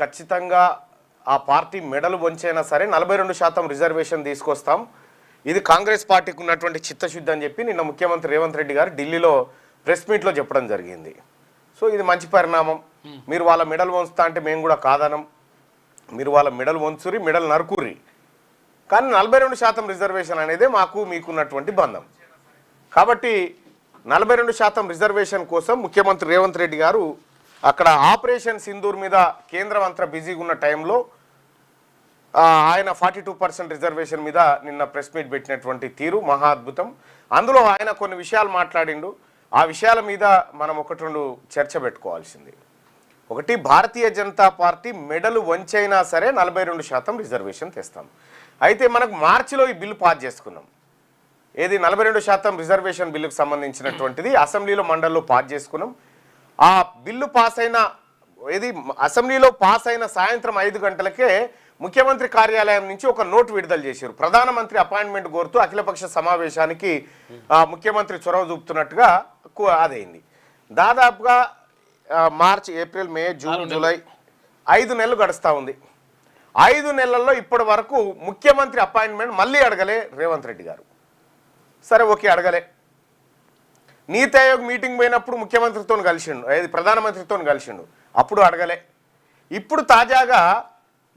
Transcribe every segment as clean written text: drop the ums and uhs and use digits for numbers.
ఖచ్చితంగా ఆ పార్టీ మెడలు వంచైనా సరే 42% రిజర్వేషన్ తీసుకొస్తాం. ఇది కాంగ్రెస్ పార్టీకి ఉన్నటువంటి చిత్తశుద్ధి అని చెప్పి నిన్న ముఖ్యమంత్రి రేవంత్ రెడ్డి గారు ఢిల్లీలో ప్రెస్ మీట్లో చెప్పడం జరిగింది. సో ఇది మంచి పరిణామం. మీరు వాళ్ళ మెడలు వంచుతా అంటే మేము కూడా కాదనం. మీరు వాళ్ళ మెడలు వంచురి, మెడలు నరుకుర్రి, కానీ 42% రిజర్వేషన్ అనేది మాకు మీకున్నటువంటి బంధం. కాబట్టి 42% రిజర్వేషన్ కోసం ముఖ్యమంత్రి రేవంత్ రెడ్డి గారు అక్కడ ఆపరేషన్ సింధూర్ మీద కేంద్రం అంతా బిజీగా ఉన్న టైంలో ఆయన 42% రిజర్వేషన్ మీద నిన్న ప్రెస్ మీట్ పెట్టినటువంటి తీరు మహా అద్భుతం. అందులో ఆయన కొన్ని విషయాలు మాట్లాడిండు. ఆ విషయాల మీద మనం ఒకటి రెండు చర్చ పెట్టుకోవాల్సింది. ఒకటి, భారతీయ జనతా పార్టీ మెడలు వంచైనా సరే 42% రిజర్వేషన్ తెస్తాం. అయితే మనకు మార్చిలో ఈ బిల్లు పాస్ చేసుకున్నాం. ఏది 42% రిజర్వేషన్ బిల్లుకు సంబంధించినటువంటిది అసెంబ్లీలో మండలిలో పాస్ చేసుకున్నాం. ఆ బిల్లు పాస్ అయిన అసెంబ్లీలో పాస్ అయిన సాయంత్రం 5 గంటలకే ముఖ్యమంత్రి కార్యాలయం నుంచి ఒక నోట్ విడుదల చేశారు. ప్రధానమంత్రి అపాయింట్మెంట్ కోరుతూ అఖిలపక్ష సమావేశానికి ముఖ్యమంత్రి చొరవ చూపుతున్నట్టుగా అదైంది. దాదాపుగా మార్చి, ఏప్రిల్, మే, జూన్, జూలై 5 నెలలు గడుస్తూ ఉంది. 5 నెలల్లో ఇప్పటి వరకు ముఖ్యమంత్రి అపాయింట్మెంట్ మళ్ళీ అడగలే రేవంత్ రెడ్డి గారు. సరే, ఓకే, అడగలే. నీతి ఆయోగ్ మీటింగ్ పోయినప్పుడు ముఖ్యమంత్రితో కలిసిండు, ప్రధానమంత్రితో కలిసిండు, అప్పుడు అడగలే. ఇప్పుడు తాజాగా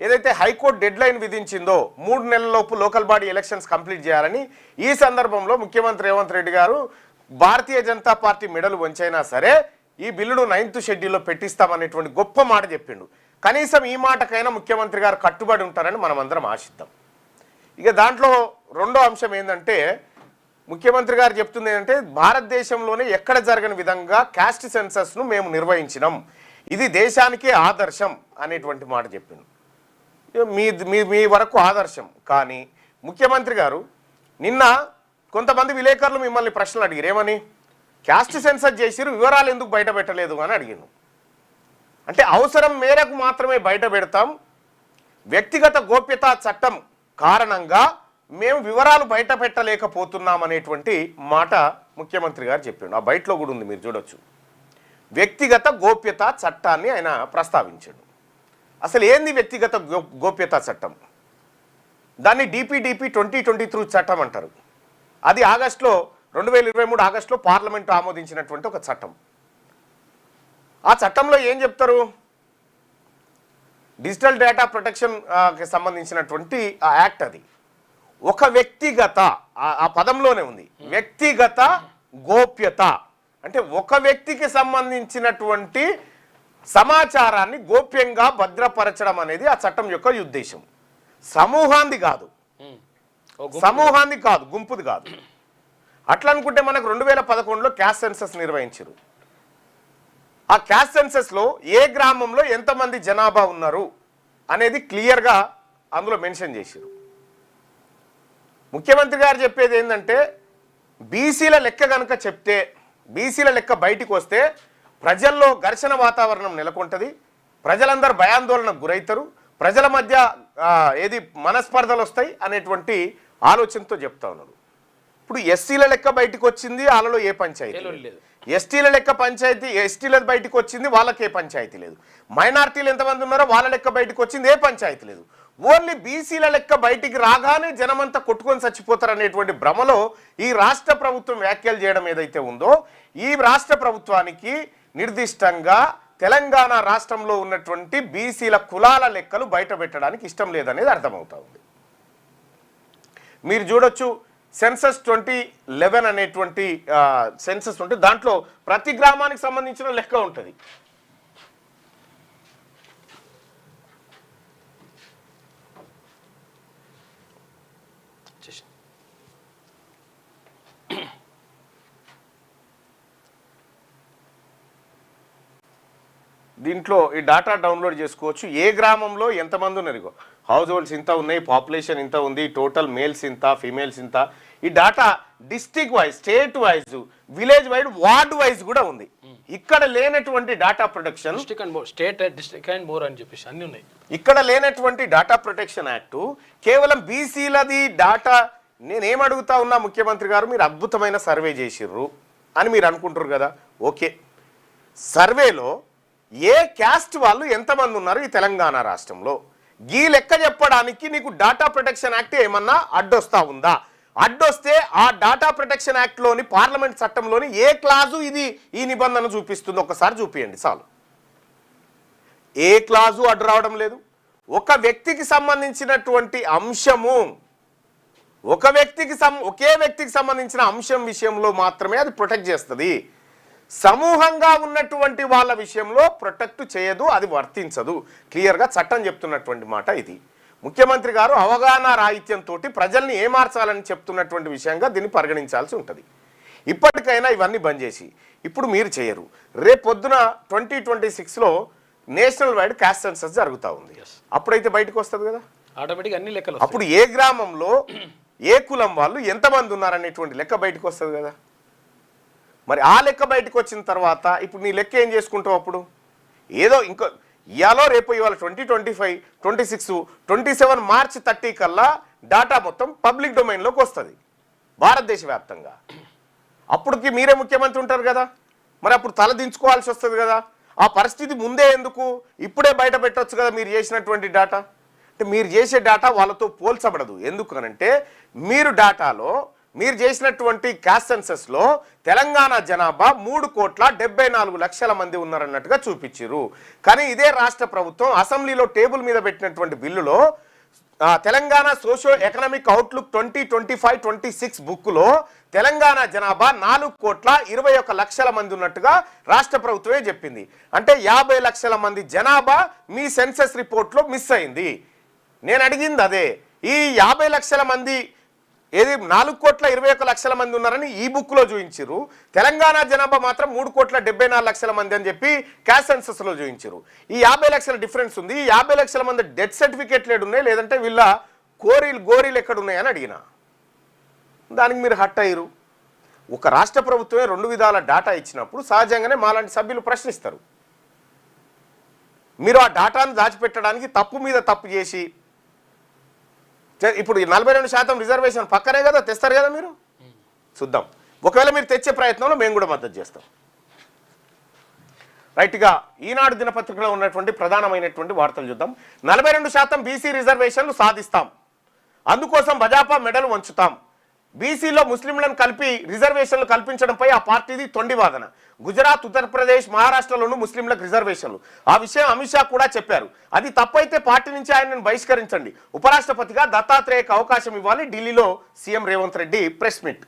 ఏదైతే హైకోర్టు డెడ్ లైన్ విధించిందో 3 నెలలలోపు లోకల్ బాడీ ఎలక్షన్స్ కంప్లీట్ చేయాలని, ఈ సందర్భంలో ముఖ్యమంత్రి రేవంత్ రెడ్డి గారు భారతీయ జనతా పార్టీ మెడలు వంచైనా సరే ఈ బిల్లును 9th షెడ్యూల్లో పెట్టిస్తామనేటువంటి గొప్ప మాట చెప్పిండు. కనీసం ఈ మాటకైనా ముఖ్యమంత్రి గారు కట్టుబడి ఉంటారని మనం అందరం ఆశిద్దాం. ఇక దాంట్లో రెండో అంశం ఏంటంటే, ముఖ్యమంత్రి గారు చెప్తుంది ఏంటంటే, భారతదేశంలోనే ఎక్కడ జరగని విధంగా క్యాస్ట్ సెన్సస్ను మేము నిర్వహించినాం, ఇది దేశానికే ఆదర్శం అనేటువంటి మాట చెప్పిండు. మీ వరకు ఆదర్శం. కానీ ముఖ్యమంత్రి గారు నిన్న కొంతమంది విలేకరులు మిమ్మల్ని ప్రశ్నలు అడిగారు. ఏమని? క్యాస్ట్ సెన్సస్ చేసిరు, వివరాలు ఎందుకు బయట పెట్టలేదు అని అడిగాను. అంటే అవసరం మేరకు మాత్రమే బయట పెడతాం, వ్యక్తిగత గోప్యతా చట్టం కారణంగా మేము వివరాలు బయట పెట్టలేకపోతున్నాం అనేటువంటి మాట ముఖ్యమంత్రి గారు చెప్పాడు. ఆ బయటలో కూడా ఉంది, మీరు చూడొచ్చు. వ్యక్తిగత గోప్యతా చట్టాన్ని ఆయన ప్రస్తావించాడు. అసలు ఏంది వ్యక్తిగత గోప్యతా చట్టం? దాన్ని DPDP 2023 చట్టం అంటారు. అది ఆగస్టులో 2023 ఆగస్టులో పార్లమెంటు ఆమోదించినటువంటి ఒక చట్టం. ఆ చట్టంలో ఏం చెప్తారు? డిజిటల్ డేటా ప్రొటెక్షన్కి సంబంధించినటువంటి ఆ యాక్ట్. అది ఒక వ్యక్తిగత, ఆ పదంలోనే ఉంది, వ్యక్తిగత గోప్యత. అంటే ఒక వ్యక్తికి సంబంధించినటువంటి సమాచారాన్ని గోప్యంగా భద్రపరచడం అనేది ఆ చట్టం యొక్క ఉద్దేశం. సమూహాంది కాదు, గుంపుది కాదు. అట్లా అనుకుంటే మనకు 2011లో క్యాస్ట్ సెన్సస్ నిర్వహించారు. ఆ క్యాస్ట్ సెన్సస్లో ఏ గ్రామంలో ఎంతమంది జనాభా ఉన్నారు అనేది క్లియర్గా అందులో మెన్షన్ చేశారు. ముఖ్యమంత్రి గారు చెప్పేది ఏంటంటే, బీసీల లెక్క కనుక చెప్తే, బీసీల లెక్క బయటికి వస్తే ప్రజల్లో ఘర్షణ వాతావరణం నెలకొంటుంది, ప్రజలందరూ భయాందోళనకు గురవుతారు, ప్రజల మధ్య మనస్పర్ధలు వస్తాయి అనేటువంటి ఆలోచనతో చెప్తా ఉన్నారు. ఇప్పుడు ఎస్సీల లెక్క బయటకు వచ్చింది, వాళ్ళలో ఏ పంచాయతీ లేదు. ఎస్టీల లెక్క ఎస్టీల బయటకు వచ్చింది, వాళ్ళకి ఏ పంచాయతీ లేదు. మైనార్టీలు ఎంతమంది ఉన్నారో వాళ్ళ లెక్క బయటకు వచ్చింది, ఏ పంచాయతీ లేదు. ఓన్లీ బీసీల లెక్క బయటికి రాగానే జనమంతా కొట్టుకొని చచ్చిపోతారు అనేటువంటి భ్రమలో ఈ రాష్ట్ర ప్రభుత్వం వ్యాఖ్యలు చేయడం ఏదైతే ఉందో, ఈ రాష్ట్ర ప్రభుత్వానికి నిర్దిష్టంగా తెలంగాణ రాష్ట్రంలో ఉన్నటువంటి బీసీల కులాల లెక్కలు బయట పెట్టడానికి ఇష్టం లేదనేది అర్థమవుతా ఉంది. మీరు చూడొచ్చు, సెన్సస్ 2011 అనేటువంటి సెన్సస్ ఉంటే దాంట్లో ప్రతి గ్రామానికి సంబంధించిన లెక్క ఉంటుంది. దీంట్లో ఈ డాటా డౌన్లోడ్ చేసుకోవచ్చు. ఏ గ్రామంలో ఎంతమంది ఉన్నారు, హౌస్ హోల్డ్స్ ఇంత ఉన్నాయి, పాపులేషన్ ఇంత ఉంది, టోటల్ మేల్స్ ఇంత, ఫీమేల్స్ ఇంత. ఈ data district wise, state wise, village wide, ward wise కూడా ఉంది. ఇక్కడ లేనటువంటి డాటా ప్రొటెక్షన్, ఇక్కడ లేనటువంటి డాటా ప్రొటెక్షన్ యాక్ట్ కేవలం బీసీలది డాటా. నేనేమడుగుతా ఉన్నా, ముఖ్యమంత్రి గారు మీరు అద్భుతమైన సర్వే చేసిర్రు అని మీరు అనుకుంటారు కదా, ఓకే. సర్వేలో ఏ క్యాస్ట్ వాళ్ళు ఎంతమంది ఉన్నారు ఈ తెలంగాణ రాష్ట్రంలో, ఈ లెక్క చెప్పడానికి నీకు డాటా ప్రొటెక్షన్ యాక్ట్ ఏమన్నా అడ్డొస్తా ఉందా? అడ్డొస్తే ఆ డాటా ప్రొటెక్షన్ యాక్ట్లోని పార్లమెంట్ చట్టంలోని ఏ క్లాజు ఇది ఈ నిబంధన చూపిస్తుంది ఒకసారి చూపియండి చాలు. ఏ క్లాజు అడ్డు రావడం లేదు. ఒక వ్యక్తికి సంబంధించినటువంటి అంశము, ఒకే వ్యక్తికి సంబంధించిన అంశం విషయంలో మాత్రమే అది ప్రొటెక్ట్ చేస్తుంది. సమూహంగా ఉన్నటువంటి వాళ్ళ విషయంలో ప్రొటెక్ట్ చేయదు, అది వర్తించదు. క్లియర్గా చట్టం చెప్తున్నటువంటి మాట ఇది. ముఖ్యమంత్రి గారు అవగాహన రాహిత్యంతో ప్రజల్ని ఏమార్చాలని చెప్తున్నటువంటి విషయంగా దీన్ని పరిగణించాల్సి ఉంటుంది. ఇప్పటికైనా ఇవన్నీ బంద్ చేసి ఇప్పుడు మీరు చేయరు. రేపొద్దున 2026లో నేషనల్ వైడ్ క్యాస్ట్ సెన్సస్ జరుగుతూ ఉంది. అప్పుడైతే బయటకు వస్తుంది కదా ఆటోమేటిక్ అన్ని లెక్కలు. అప్పుడు ఏ గ్రామంలో ఏ కులం వాళ్ళు ఎంతమంది ఉన్నారనేటువంటి లెక్క బయటకు వస్తుంది కదా. మరి ఆ లెక్క బయటకు వచ్చిన తర్వాత ఇప్పుడు నీ లెక్క ఏం చేసుకుంటావు? అప్పుడు ఏదో ఇంకో ఇవాళ రేపు ఇవాళ 2025, 26, 27 మార్చి 30 కల్లా డాటా మొత్తం పబ్లిక్ డొమైన్లోకి వస్తుంది భారతదేశ వ్యాప్తంగా. అప్పటికి మీరే ముఖ్యమంత్రి ఉంటారు కదా, మరి అప్పుడు తల దించుకోవాల్సి వస్తుంది కదా. ఆ పరిస్థితి ముందే ఎందుకు, ఇప్పుడే బయట పెట్టవచ్చు కదా మీరు చేసినటువంటి డాటా. అంటే మీరు చేసే డాటా వాళ్ళతో పోల్చబడదు. ఎందుకనంటే మీరు చేసినటువంటి క్యాస్ట్ సెన్సస్లో తెలంగాణ జనాభా 3,74,00,000 మంది ఉన్నారన్నట్టుగా చూపించారు. కానీ ఇదే రాష్ట్ర ప్రభుత్వం అసెంబ్లీలో టేబుల్ మీద పెట్టినటువంటి బిల్లులో తెలంగాణ సోషో ఎకనామిక్ అవుట్లుక్ 2025-26 బుక్లో తెలంగాణ జనాభా 4,21,00,000 మంది ఉన్నట్టుగా రాష్ట్ర ప్రభుత్వమే చెప్పింది. అంటే 50 లక్షల మంది జనాభా మీ సెన్సస్ రిపోర్ట్లో మిస్ అయింది. నేను అడిగింది అదే. ఈ 50 లక్షల మంది ఏది 4,21,00,000 మంది ఉన్నారని ఈ బుక్లో చూపించారు. తెలంగాణ జనాభా మాత్రం 3,74,00,000 మంది అని చెప్పి క్యాస్ట్ సెన్సస్లో చూపించారు. ఈ 50 లక్షల డిఫరెన్స్ ఉంది. ఈ 50 లక్షల మంది డెత్ సర్టిఫికేట్లు ఏడున్నాయి, లేదంటే వీళ్ళ గోరీలు ఎక్కడున్నాయని అడిగిన దానికి మీరు హట్ అయ్యారు. ఒక రాష్ట్ర ప్రభుత్వమే 2 విధాల డాటా ఇచ్చినప్పుడు సహజంగానే మాలాంటి సభ్యులు ప్రశ్నిస్తారు. మీరు ఆ డాటాను దాచిపెట్టడానికి తప్పు మీద తప్పు చేసి ఇప్పుడు 42% రిజర్వేషన్ పక్కనే కదా తెస్తారు కదా మీరు. చూద్దాం, ఒకవేళ మీరు తెచ్చే ప్రయత్నంలో మేము కూడా మద్దతు చేస్తాం. రైట్గా ఈనాడు దినపత్రికలో ఉన్నటువంటి ప్రధానమైనటువంటి వార్తలు చూద్దాం. 42% బీసీ రిజర్వేషన్లు సాధిస్తాం, అందుకోసం భాజపా మెడలు వంచుతాం. బీసీలో ముస్లింలను కలిపి రిజర్వేషన్లు కల్పించడంపై ఆ పార్టీది తొండి వాదన. గుజరాత్, ఉత్తరప్రదేశ్, మహారాష్ట్రలోనూ ముస్లింలకు రిజర్వేషన్లు. ఆ విషయం అమిత్ షా కూడా చెప్పారు. అది తప్పైతే పార్టీ నుంచి ఆయనను బహిష్కరించండి, ఉపరాష్ట్రపతిగా దత్తాత్రేయకు అవకాశం ఇవ్వాలి. ఢిల్లీలో CM Revanth Reddy press meet.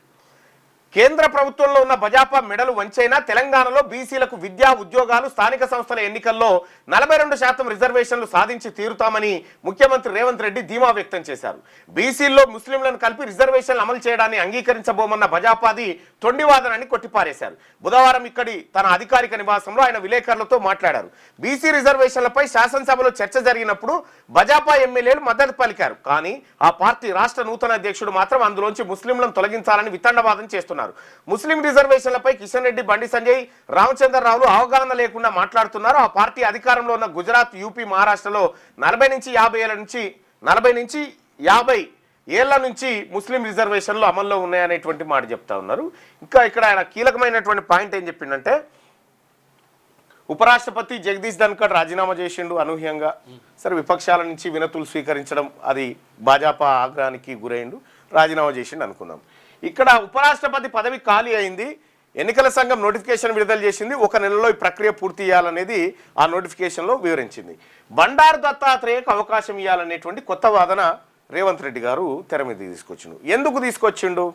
కేంద్ర ప్రభుత్వంలో ఉన్న భాజపా మెడలు వంచైనా తెలంగాణలో బీసీలకు విద్యా, ఉద్యోగాలు, స్థానిక సంస్థల ఎన్నికల్లో 42% రిజర్వేషన్లు సాధించి తీరుతామని ముఖ్యమంత్రి రేవంత్ రెడ్డి ధీమా వ్యక్తం చేశారు. బీసీల్లో ముస్లింలను కలిపి రిజర్వేషన్లు అమలు చేయడాన్ని అంగీకరించబోమన్న భాజపాది తొండివాదనాన్ని కొట్టిపారేశారు. బుధవారం ఇక్కడి తన అధికారిక నివాసంలో ఆయన విలేకరులతో మాట్లాడారు. బీసీ రిజర్వేషన్లపై శాసనసభలో చర్చ జరిగినప్పుడు భాజపా ఎమ్మెల్యేలు మద్దతు పలికారు. కానీ ఆ పార్టీ రాష్ట్ర నూతన అధ్యక్షుడు మాత్రం అందులోంచి ముస్లింలను తొలగించాలని వితండవాదం చేస్తున్నారు. ముస్లిం రిజర్వేషన్లపై కిషన్ రెడ్డి, బండి సంజయ్, రామచంద్రరావులు అవగాహన లేకుండా మాట్లాడుతున్నారు. ఆ పార్టీ అధికారంలో ఉన్న గుజరాత్, యూపీ, మహారాష్ట్రలో 40 నుంచి 50 ఏళ్ల నుంచి ముస్లిం రిజర్వేషన్లు అమల్లో ఉన్నాయనేటువంటి మాట చెప్తా ఉన్నారు. ఇంకా ఇక్కడ ఆయన కీలకమైనటువంటి పాయింట్ ఏం చెప్పిండంటే, ఉపరాష్ట్రపతి జగదీష్ ధన్కర్ రాజీనామా చేసిండు అనూహ్యంగా. సరే, విపక్షాల నుంచి వినతులు స్వీకరించడం అది భాజపా ఆగ్రహానికి గురైండు, రాజీనామా చేసిండు అనుకుందాం. ఇక్కడ ఉపరాష్ట్రపతి పదవి ఖాళీ అయింది, ఎన్నికల సంఘం నోటిఫికేషన్ విడుదల చేసింది, 1 నెలలో ఈ ప్రక్రియ పూర్తి చేయాలనేది ఆ నోటిఫికేషన్లో వివరించింది. బండారు దత్తాత్రేయకు అవకాశం ఇవ్వాలనేటువంటి కొత్త వాదన రేవంత్ రెడ్డి గారు తెర మీద తీసుకొచ్చిండు. ఎందుకు తీసుకొచ్చిండు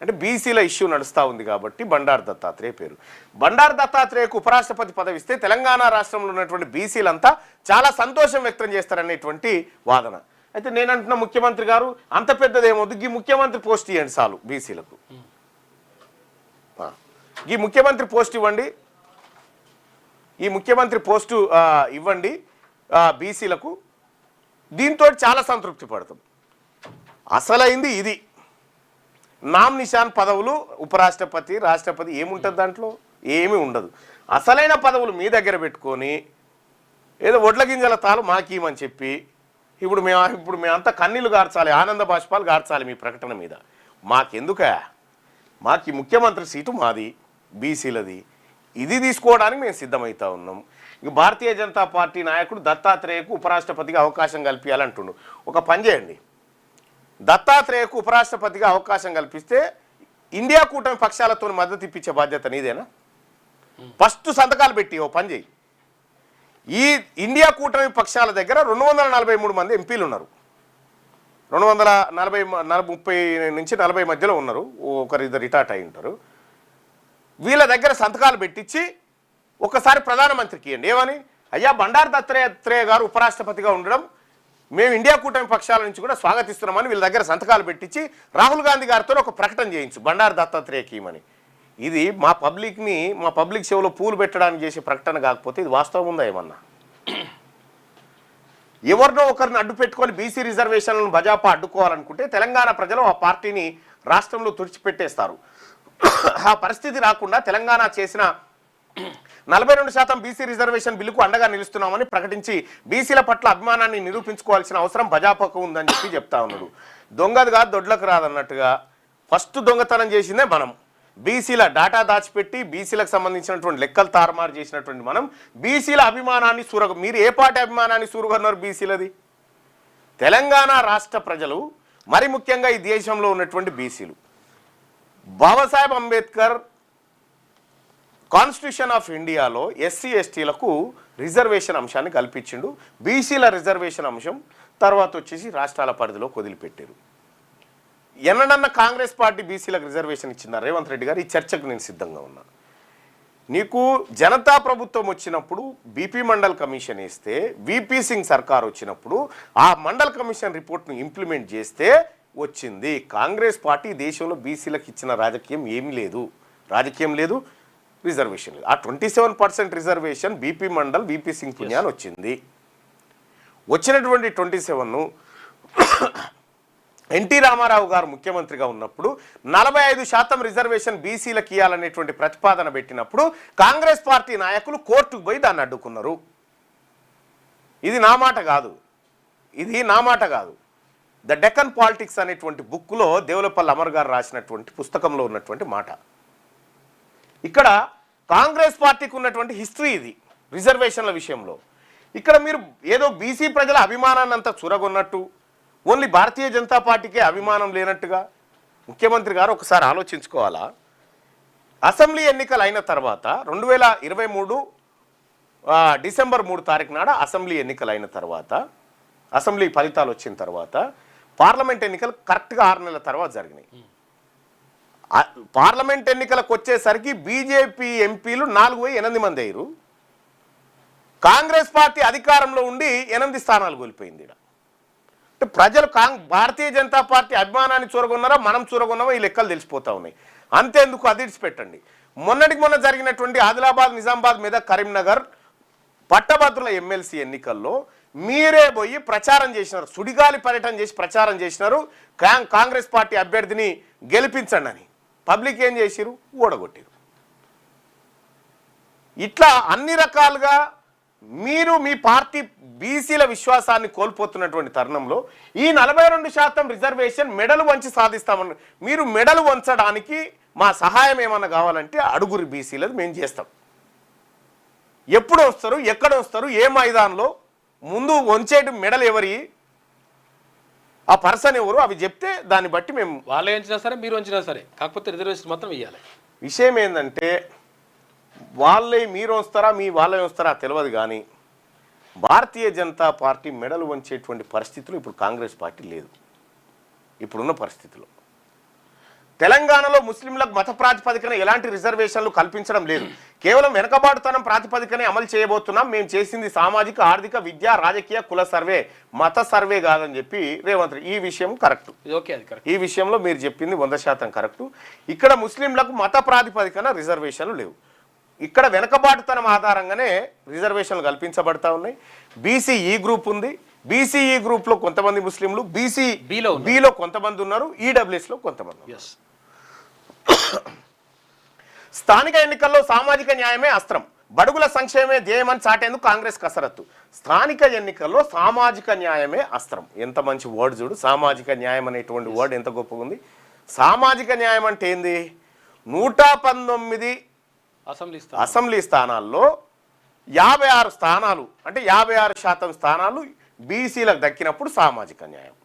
అంటే బీసీల ఇష్యూ నడుస్తూ ఉంది కాబట్టి బండారు దత్తాత్రేయ పేరు. బండారు దత్తాత్రేయకు ఉపరాష్ట్రపతి పదవి ఇస్తే తెలంగాణ రాష్ట్రంలో ఉన్నటువంటి బీసీలంతా చాలా సంతోషం వ్యక్తం చేస్తారనేటువంటి వాదన. అయితే నేను అంటున్న ముఖ్యమంత్రి గారు అంత పెద్దదేమొద్దు, ఈ ముఖ్యమంత్రి పోస్ట్ ఇవ్వండి చాలు బీసీలకు. ఈ ముఖ్యమంత్రి పోస్ట్ ఇవ్వండి, ఈ ముఖ్యమంత్రి పోస్టు ఇవ్వండి బీసీలకు. దీంతో చాలా సంతృప్తి పడతాం. అసలైంది ఇది. నామ్ నిషాన్ పదవులు ఉపరాష్ట్రపతి, రాష్ట్రపతి ఏముంటుంది దాంట్లో? ఏమీ ఉండదు. అసలైన పదవులు మీ దగ్గర పెట్టుకొని ఏదో ఒడ్ల గింజల తాలు మాకీమని చెప్పి ఇప్పుడు మేమంతా కన్నీళ్లు గార్చాలి, ఆనంద బాష్పాలు గార్చాలి మీ ప్రకటన మీద. మాకెందుక? మాకు ముఖ్యమంత్రి సీటు మాది, బీసీలది. ఇది తీసుకోవడానికి మేము సిద్ధమవుతా ఉన్నాం. ఇక భారతీయ జనతా పార్టీ నాయకుడు దత్తాత్రేయకు ఉపరాష్ట్రపతిగా అవకాశం కల్పించాలంటుండు. ఒక పని చేయండి, దత్తాత్రేయకు ఉపరాష్ట్రపతిగా అవకాశం కల్పిస్తే ఇండియా కూటమి పక్షాలతో మద్దతు ఇప్పించే బాధ్యత నీదేనా? ఫస్ట్ సంతకాలు పెట్టి ఓ పని చేయి. ఈ ఇండియా కూటమి పక్షాల దగ్గర 243 మంది ఎంపీలు ఉన్నారు. 230 నుంచి 40 మధ్యలో ఉన్నారు, ఒకరిద్దరు రిటార్ట్ అయి ఉంటారు. వీళ్ళ దగ్గర సంతకాలు పెట్టించి ఒకసారి ప్రధానమంత్రికి ఇవ్వండి. ఏమని, అయ్యా బండారు దత్తాత్రేయ గారు ఉపరాష్ట్రపతిగా ఉండడం మేము ఇండియా కూటమి పక్షాల నుంచి కూడా స్వాగతిస్తున్నామని వీళ్ళ దగ్గర సంతకాలు పెట్టించి రాహుల్ గాంధీ గారితో ఒక ప్రకటన చేయించు బండారు దత్తాత్రేయకి ఇవ్వమని. ఇది మా పబ్లిక్ సేవలో పూలు పెట్టడానికి చేసే ప్రకటన కాకపోతే ఇది వాస్తవం ఉందా ఏమన్నా? ఎవరినో ఒకరిని అడ్డు పెట్టుకొని బీసీ రిజర్వేషన్లను బజాపా అడ్డుకోవాలనుకుంటే తెలంగాణ ప్రజలు ఆ పార్టీని రాష్ట్రంలో తుడిచిపెట్టేస్తారు. ఆ పరిస్థితి రాకుండా తెలంగాణ చేసిన 42% బీసీ రిజర్వేషన్ బిల్లుకు అండగా నిలుస్తున్నామని ప్రకటించి బీసీల పట్ల అభిమానాన్ని నిరూపించుకోవాల్సిన అవసరం భాజపాకు ఉందని చెప్తా ఉన్నాడు. దొంగది కాదు దొడ్లకు రాదన్నట్టుగా ఫస్ట్ దొంగతనం చేసిందే మనం. బీసీల డాటా దాచిపెట్టి బీసీలకు సంబంధించినటువంటి లెక్కలు తారుమారు చేసినటువంటి మనం బీసీల అభిమానాన్ని మీరు ఏ పార్టీ అభిమానాన్ని సూరుగన్నారు? బీసీలది. తెలంగాణ రాష్ట్ర ప్రజలు, మరి ముఖ్యంగా ఈ దేశంలో ఉన్నటువంటి బీసీలు, బాబాసాహెబ్ అంబేద్కర్ కాన్స్టిట్యూషన్ ఆఫ్ ఇండియాలో ఎస్సీ ఎస్టీలకు రిజర్వేషన్ అంశాన్ని కల్పించిండు. బీసీల రిజర్వేషన్ అంశం తర్వాత వచ్చేసి రాష్ట్రాల పరిధిలో వదిలిపెట్టారు. ఎన్నడన్నా కాంగ్రెస్ పార్టీ బీసీలకు రిజర్వేషన్ ఇచ్చిందా? రేవంత్ రెడ్డి గారు, ఈ చర్చకు నేను సిద్ధంగా ఉన్నా. నీకు జనతా ప్రభుత్వం వచ్చినప్పుడు బీపీ మండల్ కమిషన్ వేస్తే, విపి సింగ్ సర్కార్ వచ్చినప్పుడు ఆ మండల్ కమిషన్ రిపోర్ట్ను ఇంప్లిమెంట్ చేస్తే వచ్చింది. కాంగ్రెస్ పార్టీ దేశంలో బీసీలకు ఇచ్చిన రాజకీయం ఏమీ లేదు, రిజర్వేషన్ లేదు. ఆ 27% reservation BP mandal VP Singh పుణ్యాన్ని వచ్చింది. వచ్చినటువంటి 27ను ఎన్టీ రామారావు గారు ముఖ్యమంత్రిగా ఉన్నప్పుడు 45% రిజర్వేషన్ బీసీలకు ఇవ్వాలనేటువంటి ప్రతిపాదన పెట్టినప్పుడు కాంగ్రెస్ పార్టీ నాయకులు కోర్టుకు పోయి దాన్ని అడ్డుకున్నారు. ఇది నా మాట కాదు. ద డెక్కన్ పాలిటిక్స్ అనేటువంటి బుక్లో దేవులపల్లి అమర్ గారు రాసినటువంటి పుస్తకంలో ఉన్నటువంటి మాట. ఇక్కడ కాంగ్రెస్ పార్టీకి ఉన్నటువంటి హిస్టరీ ఇది రిజర్వేషన్ల విషయంలో. ఇక్కడ మీరు ఏదో బీసీ ప్రజల అభిమానాన్ని అంతా చురగొన్నట్టు, ఓన్లీ భారతీయ జనతా పార్టీకే అభిమానం లేనట్టుగా ముఖ్యమంత్రి గారు ఒకసారి ఆలోచించుకోవాలా. అసెంబ్లీ ఎన్నికలు అయిన తర్వాత 2023 డిసెంబర్ 3 తారీఖు నాడు అసెంబ్లీ ఎన్నికలు అయిన తర్వాత, అసెంబ్లీ ఫలితాలు వచ్చిన తర్వాత పార్లమెంట్ ఎన్నికలు కరెక్ట్గా 6 నెలల తర్వాత జరిగినాయి. పార్లమెంట్ ఎన్నికలకు వచ్చేసరికి బీజేపీ ఎంపీలు 4/8 మంది అయ్యారు. కాంగ్రెస్ పార్టీ అధికారంలో ఉండి 8 స్థానాలు కోల్పోయింది. అంటే ప్రజలు భారతీయ జనతా పార్టీ అభిమానాన్ని చూరగొన్నారా, మనం చూరగొన్నామో ఈ లెక్కలు తెలిసిపోతా ఉన్నాయి. అంతేందుకు అది పెట్టండి. మొన్న జరిగినటువంటి ఆదిలాబాద్, నిజామాబాద్ మీద కరీంనగర్ పట్టభద్రుల ఎమ్మెల్సీ ఎన్నికల్లో మీరే పోయి ప్రచారం చేసినారు, సుడిగాలి పర్యటన చేసి ప్రచారం చేసినారు, కాంగ్రెస్ పార్టీ అభ్యర్థిని గెలిపించండి అని. పబ్లిక్ ఏం చేసిరు? ఓడగొట్టిరు. ఇట్లా అన్ని రకాలుగా మీరు మీ పార్టీ బీసీల విశ్వాసాన్ని కోల్పోతున్నటువంటి తరుణంలో ఈ 42% రిజర్వేషన్ మెడలు వంచి సాధిస్తామని, మీరు మెడలు వంచడానికి మా సహాయం ఏమన్నా కావాలంటే అడుగురు బీసీలది మేము చేస్తాం. ఎప్పుడు వస్తారు, ఎక్కడ వస్తారు, ఏ మైదానంలో, ముందు వంచేటి మెడలు ఎవరి, ఆ పర్సన్ ఎవరు, అవి చెప్తే దాన్ని బట్టి మేము వాళ్ళే వంచినా సరే మీరు వంచినా సరే, కాకపోతే రిజర్వేషన్ మాత్రం ఇవ్వాలి. విషయం ఏంటంటే మీరు వస్తారా వాళ్ళే వస్తారా తెలియదు, కానీ భారతీయ జనతా పార్టీ మెడలు వంచేటువంటి పరిస్థితులు ఇప్పుడు కాంగ్రెస్ పార్టీ లేదు. ఇప్పుడున్న పరిస్థితిలో తెలంగాణలో ముస్లింలకు మత ప్రాతిపదికన ఎలాంటి రిజర్వేషన్లు కల్పించడం లేదు. కేవలం వెనకబాటుతనం ప్రాతిపదికనే అమలు చేయబోతున్నాం. మేము చేసింది సామాజిక, ఆర్థిక, విద్యా, రాజకీయ, కుల సర్వే, మత సర్వే కాదని చెప్పి రేవంత్ రెడ్డి. ఈ విషయం కరెక్ట్. ఈ విషయంలో మీరు చెప్పింది 100% కరెక్టు. ఇక్కడ ముస్లింలకు మత ప్రాతిపదికన రిజర్వేషన్లు లేవు. ఇక్కడ వెనకబాటుతనం ఆధారంగానే రిజర్వేషన్లు కల్పించబడతా ఉన్నాయి. బీసీఈ గ్రూప్ ఉంది. బీసీఈ గ్రూప్లో కొంతమంది ముస్లింలు, బీలో కొంతమంది ఉన్నారు, ఈడబ్ల్యూఎస్లో కొంతమంది. స్థానిక ఎన్నికల్లో సామాజిక న్యాయమే అస్త్రం, బడుగుల సంక్షేమమే ధ్యేయమని చాటేందుకు కాంగ్రెస్ కసరత్తు. స్థానిక ఎన్నికల్లో సామాజిక న్యాయమే అస్త్రం. ఎంత మంచి వర్డ్ చూడు, సామాజిక న్యాయం అనేటువంటి వర్డ్ ఎంత గొప్పగా ఉంది. సామాజిక న్యాయం అంటే ఏంది? 119 అసెంబ్లీ స్థానాల్లో 56 స్థానాలు అంటే 56% స్థానాలు బీసీలకు దక్కినప్పుడు సామాజిక న్యాయం.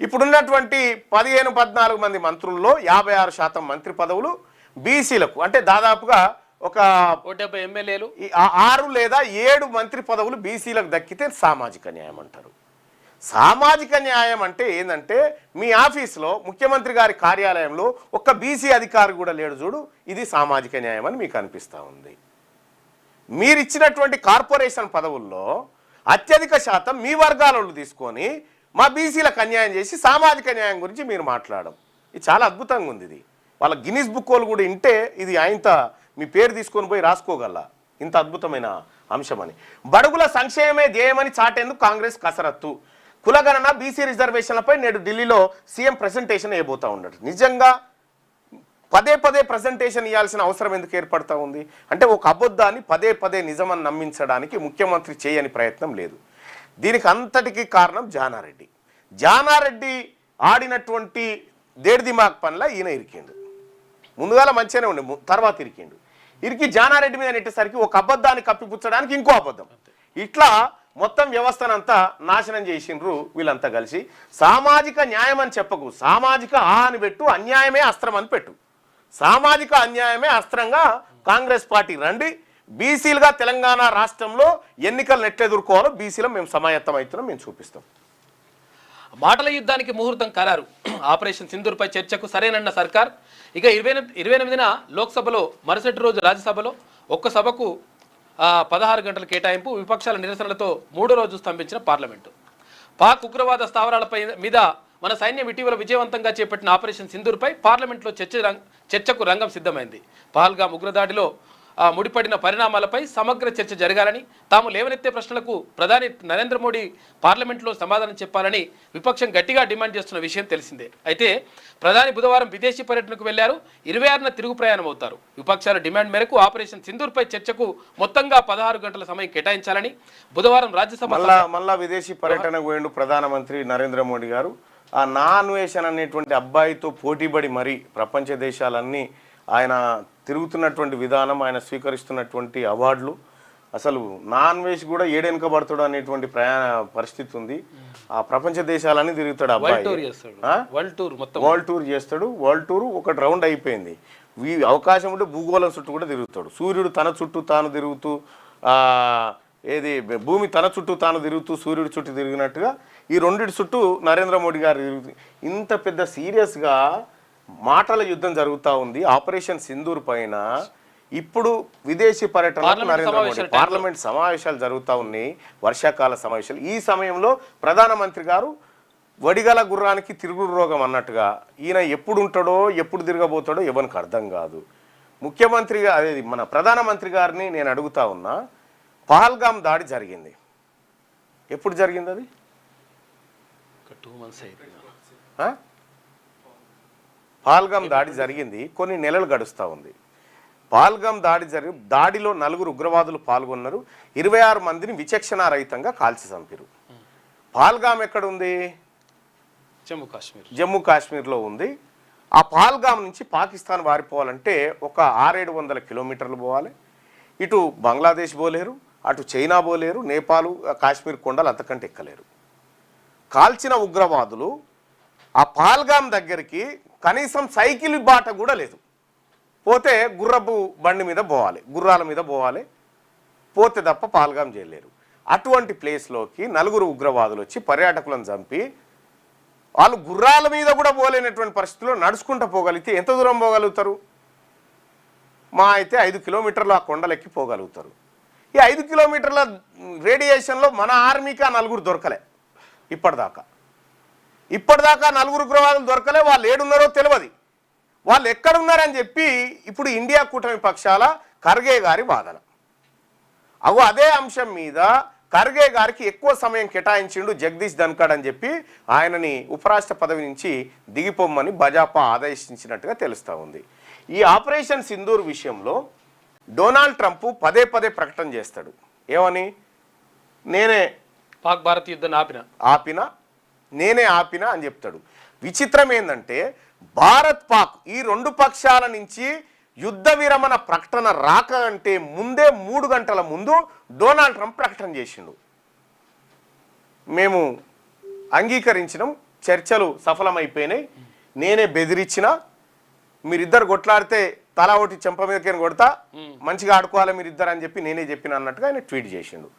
ఇప్పుడున్నటువంటి 15-14 మంది మంత్రుల్లో 56% మంత్రి పదవులు బీసీలకు, అంటే దాదాపుగా ఒక 170 ఎమ్మెల్యేలు 6 లేదా 7 మంత్రి పదవులు బీసీలకు దక్కితే సామాజిక న్యాయం అంటారు. సామాజిక న్యాయం అంటే ఏంటంటే మీ ఆఫీస్లో ముఖ్యమంత్రి గారి కార్యాలయంలో ఒక్క బీసీ అధికారి కూడా లేడు చూడు, ఇది సామాజిక న్యాయం అని మీకు అనిపిస్తూ ఉంది. మీరిచ్చినటువంటి కార్పొరేషన్ పదవుల్లో అత్యధిక శాతం మీ వర్గాలను తీసుకొని మా బీసీలకు అన్యాయం చేసి సామాజిక న్యాయం గురించి మీరు మాట్లాడడం, ఇది చాలా అద్భుతంగా ఉంది. ఇది వాళ్ళ గిన్నిస్ బుక్ వాళ్ళు కూడా ఇంటే ఇది ఆయనత మీ పేరు తీసుకొని పోయి రాసుకోగల ఇంత అద్భుతమైన అంశమని. బడుగుల సంక్షేమమే ధ్యేయమని చాటేందుకు కాంగ్రెస్ కసరత్తు. కులగణన బీసీ రిజర్వేషన్లపై నేడు ఢిల్లీలో సీఎం ప్రెజెంటేషన్ ఇవ్వబోతూ ఉన్నాడు. నిజంగా పదే పదే ప్రెజెంటేషన్ ఇవ్వాల్సిన అవసరం ఎందుకు ఏర్పడతా ఉంది అంటే ఒక అబద్ధాన్ని పదే పదే నిజమని నమ్మించడానికి ముఖ్యమంత్రి చేయని ప్రయత్నం లేదు. దీనికి అంతటికీ కారణం జానారెడ్డి ఆడినటువంటి దేడిదిమాగ్ పనిలా ఈయన ఇరికిండు. ముందుగాల మంచిగానే ఉండే, తర్వాత ఇరికి జానారెడ్డి మీద నెట్టేసరికి ఒక అబద్ధాన్ని కప్పిపుచ్చడానికి ఇంకో అబద్ధం, ఇట్లా మొత్తం వ్యవస్థనంతా నాశనం చేసిండ్రు వీళ్ళంతా కలిసి. సామాజిక న్యాయం అని చెప్పకు, సామాజిక అని పెట్టు, అన్యాయమే అస్త్రం అని పెట్టు. సామాజిక అన్యాయమే అస్త్రంగా కాంగ్రెస్ పార్టీ రండి. బీసీలుగా తెలంగాణ రాష్ట్రంలో ఎన్నికలను ఎట్లెదుర్కోవాలో బీసీలో మేము సమాయత్తం అవుతున్నాం, మేము చూపిస్తాం. మాటల యుద్ధానికి ముహూర్తం ఖరారు. ఆపరేషన్ సింధూర్పై చర్చకు సరేనన్న సర్కార్. ఇక 28న లోక్సభలో, మరుసటి రోజు రాజ్యసభలో ఒక్క సభకు 16 గంటల కేటాయింపు. విపక్షాల నిరసనలతో 3వ రోజు స్తంభించిన పార్లమెంటు. పాక్ ఉగ్రవాద స్థావరాలపై మీద మన సైన్యం ఇటీవల విజయవంతంగా చేపట్టిన ఆపరేషన్ సింధూర్పై పార్లమెంట్లో చర్చకు రంగం సిద్ధమైంది. పహల్గామ్ ఉగ్రదాడిలో ముడిపడిన పరిణామాలపై సమగ్ర చర్చ జరగాలని, తాము లేవనెత్తే ప్రశ్నలకు ప్రధాని నరేంద్ర మోడీ పార్లమెంట్లో సమాధానం చెప్పాలని విపక్షం గట్టిగా డిమాండ్ చేస్తున్న విషయం తెలిసిందే. అయితే ప్రధాని బుధవారం విదేశీ పర్యటనకు వెళ్లారు. 26న తిరుగు ప్రయాణం అవుతారు. విపక్షాల డిమాండ్ మేరకు ఆపరేషన్ సింధూర్పై చర్చకు మొత్తంగా 16 గంటల సమయం కేటాయించాలని బుధవారం రాజ్యసభ మళ్ళా విదేశీ పర్యటనకు పోయిండు ప్రధానమంత్రి నరేంద్ర మోడీ గారు. ఆ నాన్వేషన్ అనేటువంటి అబ్బాయితో పోటీపడి మరి ప్రపంచ దేశాలన్నీ ఆయన తిరుగుతున్నటువంటి విధానం, ఆయన స్వీకరిస్తున్నటువంటి అవార్డులు, అసలు నాన్ వెజ్ కూడా ఏడెనకబడతాడు అనేటువంటి పరిస్థితి ఉంది. ఆ ప్రపంచ దేశాలన్నీ తిరుగుతాడు అబ్బాయి. వరల్డ్ టూర్ చేస్తాడు. వరల్డ్ టూర్ ఒకటి రౌండ్ అయిపోయింది. అవకాశం ఉంటే భూగోళం చుట్టూ కూడా తిరుగుతాడు. సూర్యుడు తన చుట్టూ తాను తిరుగుతూ, భూమి తన చుట్టూ తాను తిరుగుతూ సూర్యుడి చుట్టూ తిరిగినట్టుగా ఈ రెండింటి చుట్టూ నరేంద్ర మోడీ గారు తిరుగుతూ ఇంత పెద్ద సీరియస్గా మాటల యుద్ధం జరుగుతూ ఉంది ఆపరేషన్ సింధూర్ పైన. ఇప్పుడు విదేశీ పర్యటన నరేంద్ర మోడీ, పార్లమెంట్ సమావేశాలు జరుగుతూ ఉన్నాయి, వర్షాకాల సమావేశాలు. ఈ సమయంలో ప్రధానమంత్రి గారు వడిగల గుర్రానికి తిరుగుడు రోగం అన్నట్టుగా ఈయన ఎప్పుడు ఉంటాడో ఎప్పుడు తిరగబోతాడో ఎవరికి అర్థం కాదు. ముఖ్యమంత్రిగా అదే మన ప్రధానమంత్రి గారిని నేను అడుగుతా ఉన్నా, పహల్గామ్ దాడి జరిగింది, ఎప్పుడు జరిగింది? అది 2 months అయిపోయింది. పహల్గామ్ దాడి జరిగింది, కొన్ని నెలలు గడుస్తూ ఉంది. పహల్గామ్ దాడిలో 4 ఉగ్రవాదులు పాల్గొన్నారు. 26 మందిని విచక్షణారహితంగా కాల్చి చంపారు. పహల్గామ్ ఎక్కడ ఉంది? జమ్మూ కాశ్మీర్లో ఉంది. ఆ పహల్గామ్ నుంచి పాకిస్తాన్ వారిపోవాలంటే ఒక 600-700 కిలోమీటర్లు పోవాలి. ఇటు బంగ్లాదేశ్ పోలేరు, అటు చైనా పోలేరు, నేపాల్, కాశ్మీర్ కొండలు అంతకంటే ఎక్కలేరు. కాల్చిన ఉగ్రవాదులు ఆ పహల్గామ్ దగ్గరికి కనీసం సైకిల్ బాట కూడా లేదు. పోతే గుర్రపు బండి మీద పోవాలి, గుర్రాల మీద పోవాలి, పోతే తప్ప పహల్గామ్ చేయలేరు. అటువంటి ప్లేస్లోకి 4 ఉగ్రవాదులు వచ్చి పర్యాటకులను చంపి వాళ్ళు గుర్రాల మీద కూడా పోలేనటువంటి పరిస్థితుల్లో నడుచుకుంటూ పోగలిగితే ఎంత దూరం పోగలుగుతారు? మా అయితే 5 కిలోమీటర్లు ఆ కొండలెక్కి పోగలుగుతారు. ఈ 5 కిలోమీటర్ల రేడియేషన్లో మన ఆర్మీకి ఆ 4 దొరకలే. ఇప్పటిదాకా 4 ఉగ్రవాదులు దొరకలే. వాళ్ళు ఏడున్నారో తెలియదు, వాళ్ళు ఎక్కడున్నారని చెప్పి ఇప్పుడు ఇండియా కూటమి పక్షాల ఖర్గే గారి వాదన. అదే అంశం మీద ఖర్గే గారికి ఎక్కువ సమయం కేటాయించిండు జగదీష్ ధన్ఖడ్ అని చెప్పి ఆయనని ఉపరాష్ట్ర పదవి నుంచి దిగిపోమ్మని భాజపా ఆదేశించినట్టుగా తెలుస్తూ ఉంది. ఈ ఆపరేషన్ సింధూర్ విషయంలో డొనాల్డ్ ట్రంప్ పదే పదే ప్రకటన చేస్తాడు. ఏమని? నేనే పాక్ భారత్ యుద్ధాన్ని ఆపినా అని చెప్తాడు. విచిత్రం ఏంటంటే భారత్ పాక్ ఈ 2 పక్షాల నుంచి యుద్ధ విరమణ ప్రకటన రాక అంటే ముందే 3 గంటల ముందు డొనాల్డ్ ట్రంప్ ప్రకటన చేసిండు. మేము అంగీకరించినాం, చర్చలు సఫలమైపోయినాయి, నేనే బెదిరించిన, మీరిద్దరు కొట్లాడితే తలా ఒకటి చెంప మీదకేని కొడతా, మంచిగా ఆడుకోవాలి మీరిద్దరు అని చెప్పి నేనే చెప్పిన అన్నట్టుగా ఆయన ట్వీట్ చేసిండు.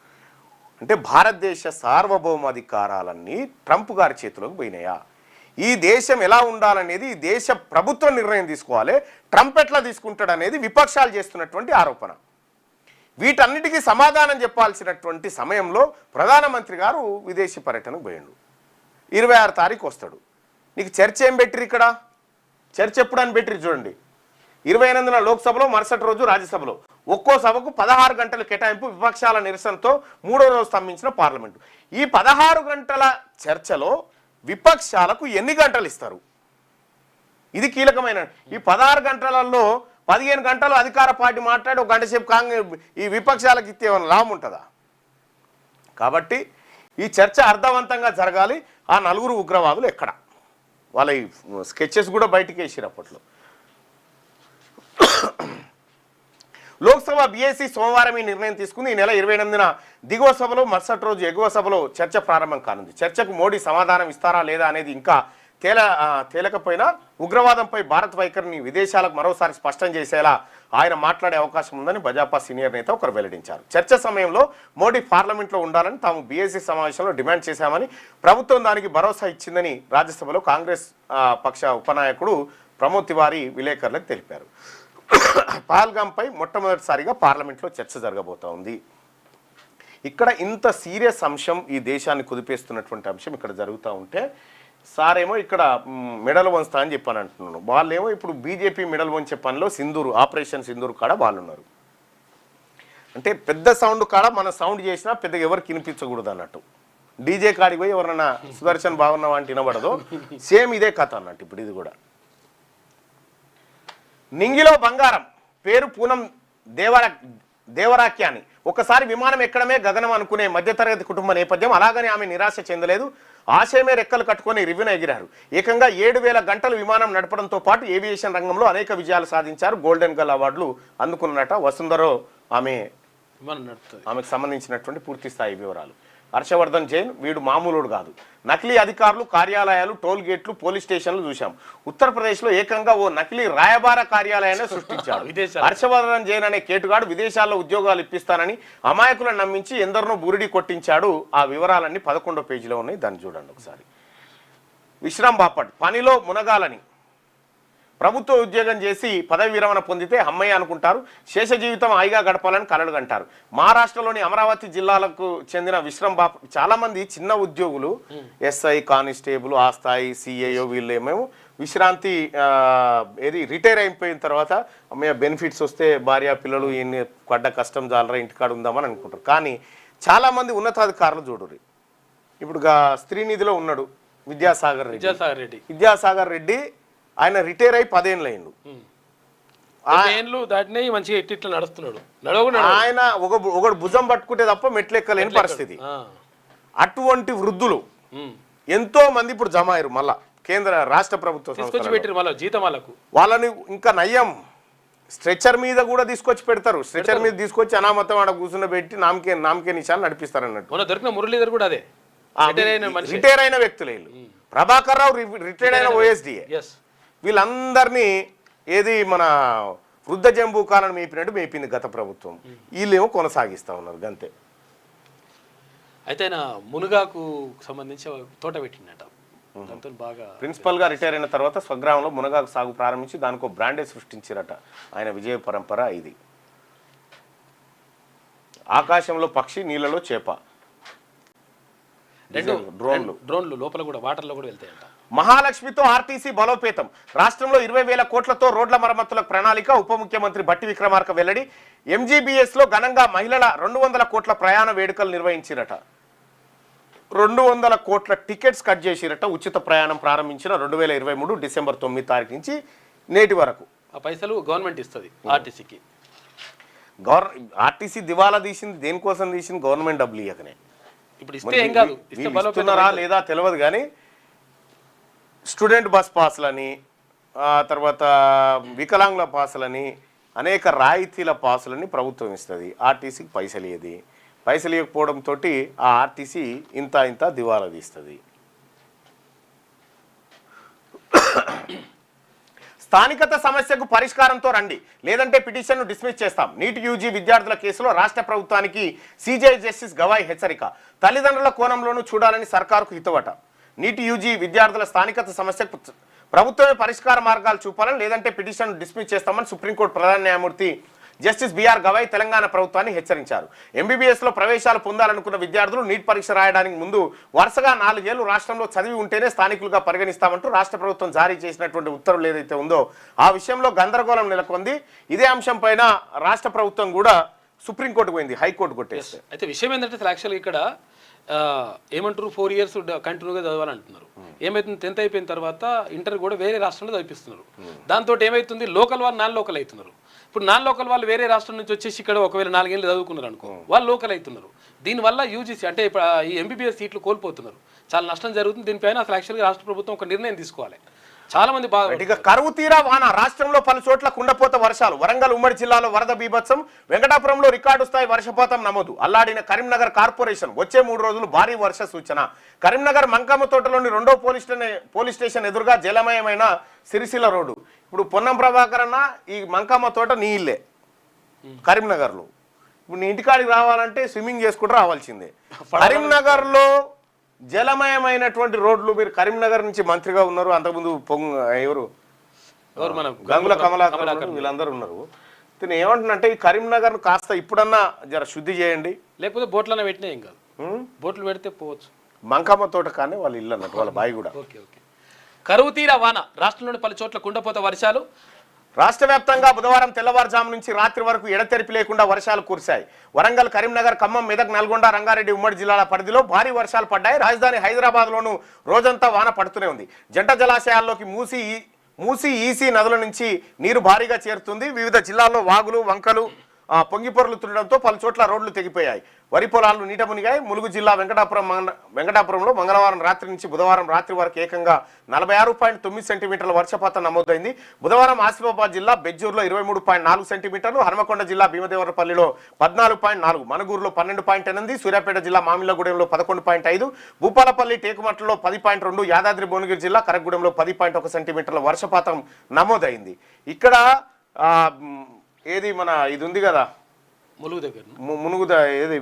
అంటే భారతదేశ సార్వభౌమాధికారాలన్నీ ట్రంప్ గారి చేతిలోకి పోయినాయా? ఈ దేశం ఎలా ఉండాలనేది ఈ దేశ ప్రభుత్వం నిర్ణయం తీసుకోవాలి, ట్రంప్ ఎట్లా తీసుకుంటాడు అనేది విపక్షాలు చేస్తున్నటువంటి ఆరోపణ. వీటన్నిటికీ సమాధానం చెప్పాల్సినటువంటి సమయంలో ప్రధానమంత్రి గారు విదేశీ పర్యటనకు పోయిండు. 26 తారీఖు వస్తాడు. నీకు చర్చ ఏం పెట్టిరు ఇక్కడ? చర్చ ఎప్పుడు అని పెట్టిరు చూడండి. 28న లోక్సభలో, మరుసటి రోజు రాజ్యసభలో ఒక్కో సభకు 16 గంటల కేటాయింపు, విపక్షాల నిరసనతో 3వ రోజు స్తంభించిన పార్లమెంటు. ఈ 16 గంటల చర్చలో విపక్షాలకు ఎన్ని గంటలు ఇస్తారు? ఇది కీలకమైన. ఈ 16 గంటలలో 15 గంటలు అధికార పార్టీ మాట్లాడి 1 గంట సేపు కాంగ్రెస్ ఈ విపక్షాలకు ఇస్తే ఏమైనా లాభం ఉంటుందా? కాబట్టి ఈ చర్చ అర్థవంతంగా జరగాలి. ఆ 4 ఉగ్రవాదులు ఎక్కడ? వాళ్ళ ఈ స్కెచెస్ కూడా బయటికి వేసారు అప్పట్లో. లోక్సభ బీఏసీ సోమవారం ఈ నిర్ణయం తీసుకుంది. ఈ నెల 28న దిగువ సభలో, మరుసటి రోజు ఎగువ సభలో చర్చ ప్రారంభం కానుంది. చర్చకు మోడీ సమాధానం ఇస్తారా లేదా అనేది ఇంకా తేలకపోయినా ఉగ్రవాదంపై భారత్ వైఖరిని విదేశాలకు మరోసారి స్పష్టం చేసేలా ఆయన మాట్లాడే అవకాశం ఉందని భాజపా సీనియర్ నేత ఒకరు వెల్లడించారు. చర్చ సమయంలో మోడీ పార్లమెంట్లో ఉండాలని తాము బీఏసీ సమావేశంలో డిమాండ్ చేశామని, ప్రభుత్వం దానికి భరోసా ఇచ్చిందని రాజ్యసభలో కాంగ్రెస్ పక్ష ఉపనాయకుడు ప్రమోద్ తివారీ విలేకరులకు తెలిపారు. పహల్గాంపై మొట్టమొదటిసారిగా పార్లమెంట్లో చర్చ జరగబోతా ఉంది. ఇక్కడ ఇంత సీరియస్ అంశం, ఈ దేశాన్ని కుదిపేస్తున్నటువంటి అంశం ఇక్కడ జరుగుతూ ఉంటే సారేమో ఇక్కడ మెడలు వంచుతా అని చెప్పని అంటున్నాను. వాళ్ళేమో ఇప్పుడు బీజేపీ మెడలు వంచే పనిలో సింధూరు, ఆపరేషన్ సింధూరు కాడ వాళ్ళు ఉన్నారు. అంటే పెద్ద సౌండ్ కాడ మన సౌండ్ చేసినా పెద్దగా ఎవరికి వినిపించకూడదు అన్నట్టు. డీజే కాడికి పోయి ఎవరన్నా సుదర్శన్ బాగున్నావా అంటే వినబడదు. సేమ్ ఇదే కథ అన్నట్టు ఇప్పుడు ఇది కూడా. నింగిలో బంగారం పేరు పూనం దేవరాఖ్యాని ఒకసారి విమానం ఎక్కడమే గగనం అనుకునే మధ్యతరగతి కుటుంబ నేపథ్యం. అలాగని ఆమె నిరాశ చెందలేదు. ఆశయమే రెక్కలు కట్టుకొని రివ్యూన ఎగిరారు. ఏకంగా 7000 గంటలు విమానం నడపడంతో పాటు ఏవియేషన్ రంగంలో అనేక విజయాలు సాధించారు. గోల్డెన్ గర్ల్ అవార్డులు అందుకున్నట వసుంధరో ఆమెకు సంబంధించినటువంటి పూర్తి స్థాయి వివరాలు. హర్షవర్ధన్ జైన్ వీడు మామూలుడు కాదు. నకిలీ అధికారులు, కార్యాలయాలు, టోల్ గేట్లు, పోలీస్ స్టేషన్లు చూశాం. ఉత్తరప్రదేశ్లో ఏకంగా ఓ నకిలీ రాయబార కార్యాలయాన్ని సృష్టించాడు. హర్షవర్ధన్ జైన్ అనే కేటుగాడు విదేశాల్లో ఉద్యోగాలు ఇప్పిస్తానని అమాయకులను నమ్మించి ఎందరినో బురిడి కొట్టించాడు. ఆ వివరాలన్నీ 11వ పేజీలో ఉన్నాయి, దాన్ని చూడండి ఒకసారి. విశ్రామ్ బాపట్ పనిలో మునగాలని, ప్రభుత్వ ఉద్యోగం చేసి పదవి విరమణ పొందితే అమ్మయ్య అనుకుంటారు, శేష జీవితం హాయిగా గడపాలని కలలు కంటారు. మహారాష్ట్రలోని అమరావతి జిల్లాలకు చెందిన విశ్రామ్ బాపట్ చాలా మంది చిన్న ఉద్యోగులు, ఎస్ఐ, కానిస్టేబుల్, ఆ స్థాయి సిఐఓ, వీళ్ళు ఏమేమో విశ్రాంతి రిటైర్ అయిపోయిన తర్వాత అమ్మయ్య బెనిఫిట్స్ వస్తే భార్య పిల్లలు ఎన్ని పడ్డ కష్టం జాలరా ఇంటికాడ ఉందామని అనుకుంటారు. కానీ చాలామంది ఉన్నతాధికారులు చూడరు. ఇప్పుడు స్త్రీనిధిలో ఉన్నాడు విద్యాసాగర్ రెడ్డి. ఆయన రిటైర్ అయి 10 ఏళ్ళు అయిండు. మంచిగా ఇట్లా నడుస్తున్నాడు. ఆయన ఒకడు భుజం పట్టుకుంటే తప్ప మెట్లెక్కలేని పరిస్థితి. అటువంటి వృద్ధులు ఎంతో మంది ఇప్పుడు జమ అయ్యారు. మళ్ళా కేంద్ర రాష్ట్ర ప్రభుత్వం వాళ్ళని ఇంకా నయ్యం స్ట్రెచర్ మీద కూడా తీసుకొచ్చి పెడతారు. స్ట్రెచర్ మీద తీసుకొచ్చి అనామతం ఆడ కూర్చుని పెట్టి నామకే నిశాలు నడిపిస్తారు అన్నట్టు. దొరికిన మురళీధర్ కూడా అదే రిటైర్ అయిన వ్యక్తులు. ప్రభాకర్ రావు రిటైర్ అయిన ఓఎస్డిఏ. వీళ్ళందరినీ మన వృద్ధ జంబూకాలను మేపినట్టు మేపింది గత ప్రభుత్వం. వీళ్ళేమో కొనసాగిస్తా ఉన్నారు గంతే. అయితే ఆయన మునగాకు సంబంధించి తోట పెట్టిండట. దాంతో బాగా ప్రిన్సిపల్గా రిటైర్ అయిన తర్వాత స్వగ్రామంలో మునగాకు సాగు ప్రారంభించి దానికో బ్రాండే సృష్టించారట. ఆయన విజయ పరంపర ఇది. ఆకాశంలో పక్షి, నీళ్ళలో చేప, డ్రోన్లు లోపల కూడా వాటర్లో కూడా వెళ్తాయంట. మహాలక్ష్మితో ఆర్టీసీ బలోపేతం. రాష్ట్రంలో 20,000 కోట్లతో రోడ్ల మరమ్మతులకు ప్రణాళిక. ఉప ముఖ్యమంత్రి బట్టి విక్రమార్క వెల్లడి. ఎంజీబీఎస్ లో ఘనంగా మహిళల 200 కోట్ల ప్రయాణ వేడుకలు నిర్వహించిరట. 200 కోట్ల టికెట్స్ కట్ చేసిరట. ఉచిత ప్రయాణం ప్రారంభించిన 2023 డిసెంబర్ 9 తారీఖు నుంచి నేటి వరకు ఆ పైసలు గవర్నమెంట్ ఇస్తుంది ఆర్టీసీకి. ఆర్టీసీ దివాలా తీసింది దేనికోసం తీసింది? గవర్నమెంట్ డబ్బులు ఇవ్వకనే. ఇప్పుడు ఇస్తున్నారా లేదా తెలియదు కానీ స్టూడెంట్ బస్ పాస్లని, తర్వాత వికలాంగుల పాసులని, అనేక రాయితీల పాసులని ప్రభుత్వం ఇస్తుంది, ఆర్టీసీకి పైసలు ఇయ్యది. పైసలు ఇవ్వకపోవడంతో ఆ ఆర్టీసీ ఇంత దివాలా తీస్తుంది. స్థానికత సమస్యకు పరిష్కారంతో రండి, లేదంటే పిటిషన్ను డిస్మిస్ చేస్తాం. నీట్ యూజీ విద్యార్థుల కేసులో రాష్ట్ర ప్రభుత్వానికి సిజే జస్టిస్ గవాయ్ హెచ్చరిక. తల్లిదండ్రుల కోణంలోనూ చూడాలని సర్కారుకు హితవట. నీట్ యూజీ విద్యార్థుల స్థానికత సమస్యకు ప్రభుత్వమే పరిష్కార మార్గాలు చూపాలని, లేదంటే పిటిషన్ డిస్మిస్ చేస్తామని సుప్రీంకోర్టు ప్రధాన న్యాయమూర్తి జస్టిస్ బిఆర్ గవాయ్ తెలంగాణ ప్రభుత్వాన్ని హెచ్చరించారు. ఎంబీబీఎస్లో ప్రవేశాలు పొందాలనుకున్న విద్యార్థులు నీట్ పరీక్ష రాయడానికి ముందు వరుసగా 4 ఏళ్లు రాష్ట్రంలో చదివి ఉంటేనే స్థానికులుగా పరిగణిస్తామంటూ రాష్ట్ర ప్రభుత్వం జారీ చేసినటువంటి ఉత్తర్వులు ఏదైతే ఉందో ఆ విషయంలో గందరగోళం నెలకొంది. ఇదే అంశం పైన రాష్ట్ర ప్రభుత్వం కూడా సుప్రీంకోర్టుకు పోయింది, హైకోర్టు కొట్టేస్తే. అయితే విషయం ఏంటంటే యాక్చువల్గా ఇక్కడ ఏమంటారు 4 ఇయర్స్ కంటిన్యూగా చదవాలంటున్నారు. ఏమైతుంది 10th అయిపోయిన తర్వాత ఇంటర్ కూడా వేరే రాష్ట్రంలో చదివిస్తున్నారు. దాంతో ఏమైతుంది లోకల్ వాళ్ళు నాన్ లోకల్ అవుతున్నారు. ఇప్పుడు నాన్ లోకల్ వాళ్ళు వేరే రాష్ట్రం నుంచి వచ్చేసి ఇక్కడ ఒకవేళ 4 ఏళ్ళు చదువుకున్నారు అనుకో, వాళ్ళు లోకల్ అవుతున్నారు. దీనివల్ల యూజీసీ అంటే ఇప్పుడు ఈ ఎంబీబీఎస్ సీట్లు కోల్పోతున్నారు. చాలా నష్టం జరుగుతుంది. దీనిపైన అసలు యాక్చువల్గా రాష్ట్ర ప్రభుత్వం ఒక నిర్ణయం తీసుకోవాలి. చాలా మంది ఇక కరువు తీరా వాన. రాష్ట్రంలో పలు చోట్ల కుండపోత వర్షాలు. వరంగల్ ఉమ్మడి జిల్లాలో వరద బీభత్సం. వెంకటాపురంలో రికార్డు స్థాయి వర్షపాతం నమోదు. అల్లాడిన కరీంనగర్ కార్పొరేషన్. వచ్చే 3 రోజులు భారీ వర్ష సూచన. కరీంనగర్ మంకమ్మ తోటలోని 2వ పోలీస్ స్టేషన్ ఎదురుగా జలమయమైన సిరిసిల్ల రోడ్డు. ఇప్పుడు పొన్నం ప్రభాకర్ అన్న ఈ మంకమ్మ తోట నీ ఇల్లే కరీంనగర్లో. ఇప్పుడు నీ ఇంటికాడికి రావాలంటే స్విమ్మింగ్ చేసుకుంటూ రావాల్సిందే. కరీంనగర్లో జలమయమైనటువంటి రోడ్లు. మీరు కరీంనగర్ నుంచి మంత్రిగా ఉన్నారు, అంతకుముందు ఎవరు గంగుల కమలాకర్ వీళ్ళందరూ ఉన్నారు. నేను ఏమంటున్నంటే ఈ కరీంనగర్ కాస్త ఇప్పుడన్నా జర శుద్ధి చేయండి, లేకపోతే బోట్లనే పెట్టినా ఏం కాదు. బోట్లు పెడితే పోవచ్చు. మంకమ్మ తోట కానీ వాళ్ళ ఇల్లు అన్నట్టు, వాళ్ళ బాయి కూడా. కరువు తీరా వాన. రాష్ట్రంలోని పలు చోట్ల కుండపోత వర్షాలు. రాష్ట్ర వ్యాప్తంగా బుధవారం తెల్లవారుజాము నుంచి రాత్రి వరకు ఎడతెరిపి లేకుండా వర్షాలు కురిశాయి. వరంగల్, కరీంనగర్, ఖమ్మం, మెదక్, నల్గొండ, రంగారెడ్డి ఉమ్మడి జిల్లాల పరిధిలో భారీ వర్షాలు పడ్డాయి. రాజధాని హైదరాబాద్లోనూ రోజంతా వాన పడుతూనే ఉంది. జంట జలాశయాల్లోకి మూసీ ఈసీ నదుల నుంచి నీరు భారీగా చేరుతుంది. వివిధ జిల్లాల్లో వాగులు వంకలు పొంగిపొర్లుతుండడంతో పలు చోట్ల రోడ్లు తెగిపోయాయి. వరి పొలాలు నీట మునిగాయి. ములుగు జిల్లా వెంకటాపురంలో మంగళవారం రాత్రి నుంచి బుధవారం రాత్రి వరకు ఏకంగా 46.9 సెంటీమీటర్ల వర్షపాతం నమోదైంది. బుధవారం ఆసిఫాబాద్ జిల్లా బెజ్జూరులో 23.4 సెంటీమీటర్లు, హనుమకొండ జిల్లా భీమదేవరపల్లిలో 14.4, మనుగూరులో 12.8, సూర్యాపేట జిల్లా మామిళ్ళగూడెంలో 11.5, భూపాలపల్లి టేకుమట్లలో 10.2, యాదాద్రి భువనగిరి జిల్లా కరగూడెంలో 10.1 సెంటీమీటర్ల వర్షపాతం నమోదైంది. ఇక్కడ ఏది మన ఇది ఉంది కదా ములుగు దగ్గర ఏది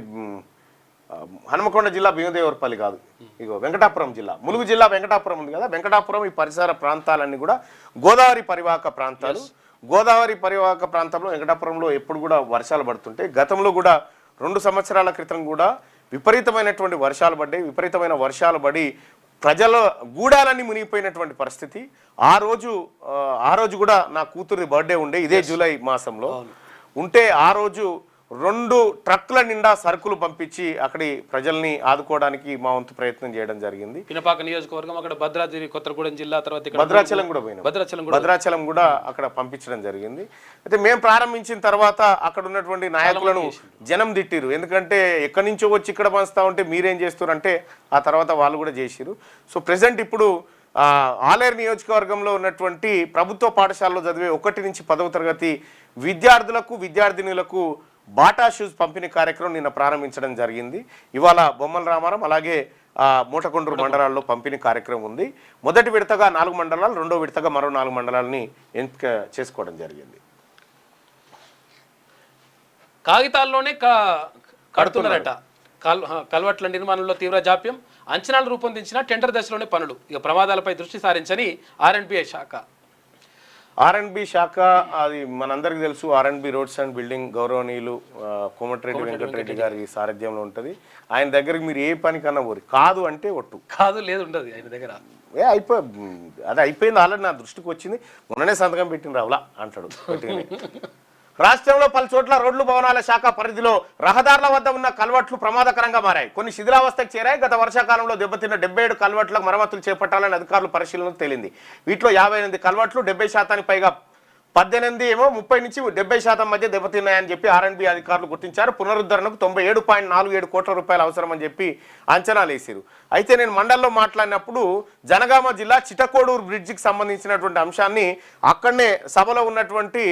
హనుమకొండ జిల్లా భీమదేవరపల్లి కాదు, ఇగో వెంకటాపురం జిల్లా, ములుగు జిల్లా వెంకటాపురం ఉంది కదా, వెంకటాపురం ఈ పరిసర ప్రాంతాలన్నీ కూడా గోదావరి పరివాహక ప్రాంతాలు. గోదావరి పరివాహక ప్రాంతంలో వెంకటాపురంలో ఎప్పుడు కూడా వర్షాలు పడుతుంటే గతంలో కూడా 2 సంవత్సరాల క్రితం కూడా విపరీతమైనటువంటి వర్షాలు పడ్డాయి. విపరీతమైన వర్షాలు పడి ప్రజల గూడాలన్నీ మునిగిపోయినటువంటి పరిస్థితి. ఆ రోజు కూడా నా కూతురి బర్త్డే ఉండే ఇదే జూలై మాసంలో ఉంటే ఆ రోజు 2 ట్రక్కుల నిండా సరుకులు పంపించి అక్కడి ప్రజల్ని ఆదుకోవడానికి మా వంతు ప్రయత్నం చేయడం జరిగింది. పినపాక నియోజకవర్గం, అక్కడ భద్రాద్రి కొత్తగూడెం జిల్లా, తర్వాత భద్రాచలం కూడా పోయినాం. భద్రాచలం కూడా అక్కడ పంపించడం జరిగింది. అయితే మేము ప్రారంభించిన తర్వాత అక్కడ ఉన్నటువంటి నాయకులను జనం తిట్టిరు. ఎందుకంటే ఎక్కడి నుంచో వచ్చి ఇక్కడ పంచుతా ఉంటే మీరేం చేస్తారంటే ఆ తర్వాత వాళ్ళు కూడా చేసిరు. సో ప్రెసెంట్ ఇప్పుడు ఆలేరు నియోజకవర్గంలో ఉన్నటువంటి ప్రభుత్వ పాఠశాలలో చదివే 1 నుంచి 10వ తరగతి విద్యార్థులకు విద్యార్థినులకు బాటా షూస్ పంపిణీ కార్యక్రమం నిన్న ప్రారంభించడం జరిగింది. ఇవాళ బొమ్మల రామారం అలాగే మూటకొండూరు మండలాల్లో పంపిణీ కార్యక్రమం ఉంది. మొదటి విడతగా 4 మండలాలు, రెండో విడతగా మరో 4 మండలాలని ఎంపిక చేసుకోవడం జరిగింది. కాగితాల్లోనే కడుతున్నారట. కల్వట్ల నిర్మాణంలో తీవ్ర జాప్యం. అంచనాలు రూపొందించిన టెండర్ దశలోనే పనులు. ఇక ప్రమాదాలపై దృష్టి సారించని ఆర్ఎండ్బి శాఖ. ఆర్ఎండ్బి శాఖ అది మనందరికీ తెలుసు. ఆర్ఎండ్బి రోడ్స్ అండ్ బిల్డింగ్ గౌరవనీయులు కోమటిరెడ్డి వెంకటరెడ్డి గారి సారథ్యంలో ఉంటుంది. ఆయన దగ్గరికి మీరు ఏ పని కన్నా పోరు, కాదు అంటే ఒట్టు కాదు లేదు ఉండదు ఆయన దగ్గర. అది అయిపోయింది ఆల్రెడీ, నా దృష్టికి వచ్చింది, మొన్ననే సంతకం పెట్టిన రావులా అంటాడు. రాష్ట్రంలో పలు చోట్ల రోడ్లు భవనాల శాఖ పరిధిలో రహదారుల వద్ద ఉన్న కల్వర్ట్లు ప్రమాదకరంగా మారాయి. కొన్ని శిథిలావస్థకు చేరాయి. గత వర్షాకాలంలో దెబ్బతిన్న 77 కల్వర్ట్లకు మరమ్మతులు చేపట్టాలని అధికారులు పరిశీలనకు తేలింది. వీటిలో 58 కల్వర్ట్లు 70% పైగా 18 ఏమో 30 నుంచి 70% మధ్య దెబ్బతిన్నాయని చెప్పి ఆర్ఎండ్బి అధికారులు గుర్తించారు. పునరుద్ధరణకు 97.47 కోట్ల రూపాయలు అవసరమని చెప్పి అంచనాలు వేసారు. అయితే నేను మండల్లో మాట్లాడినప్పుడు జనగామ జిల్లా చిటకోడూరు బ్రిడ్జికి సంబంధించినటువంటి అంశాన్ని అక్కడనే సభలో ఉన్నటువంటి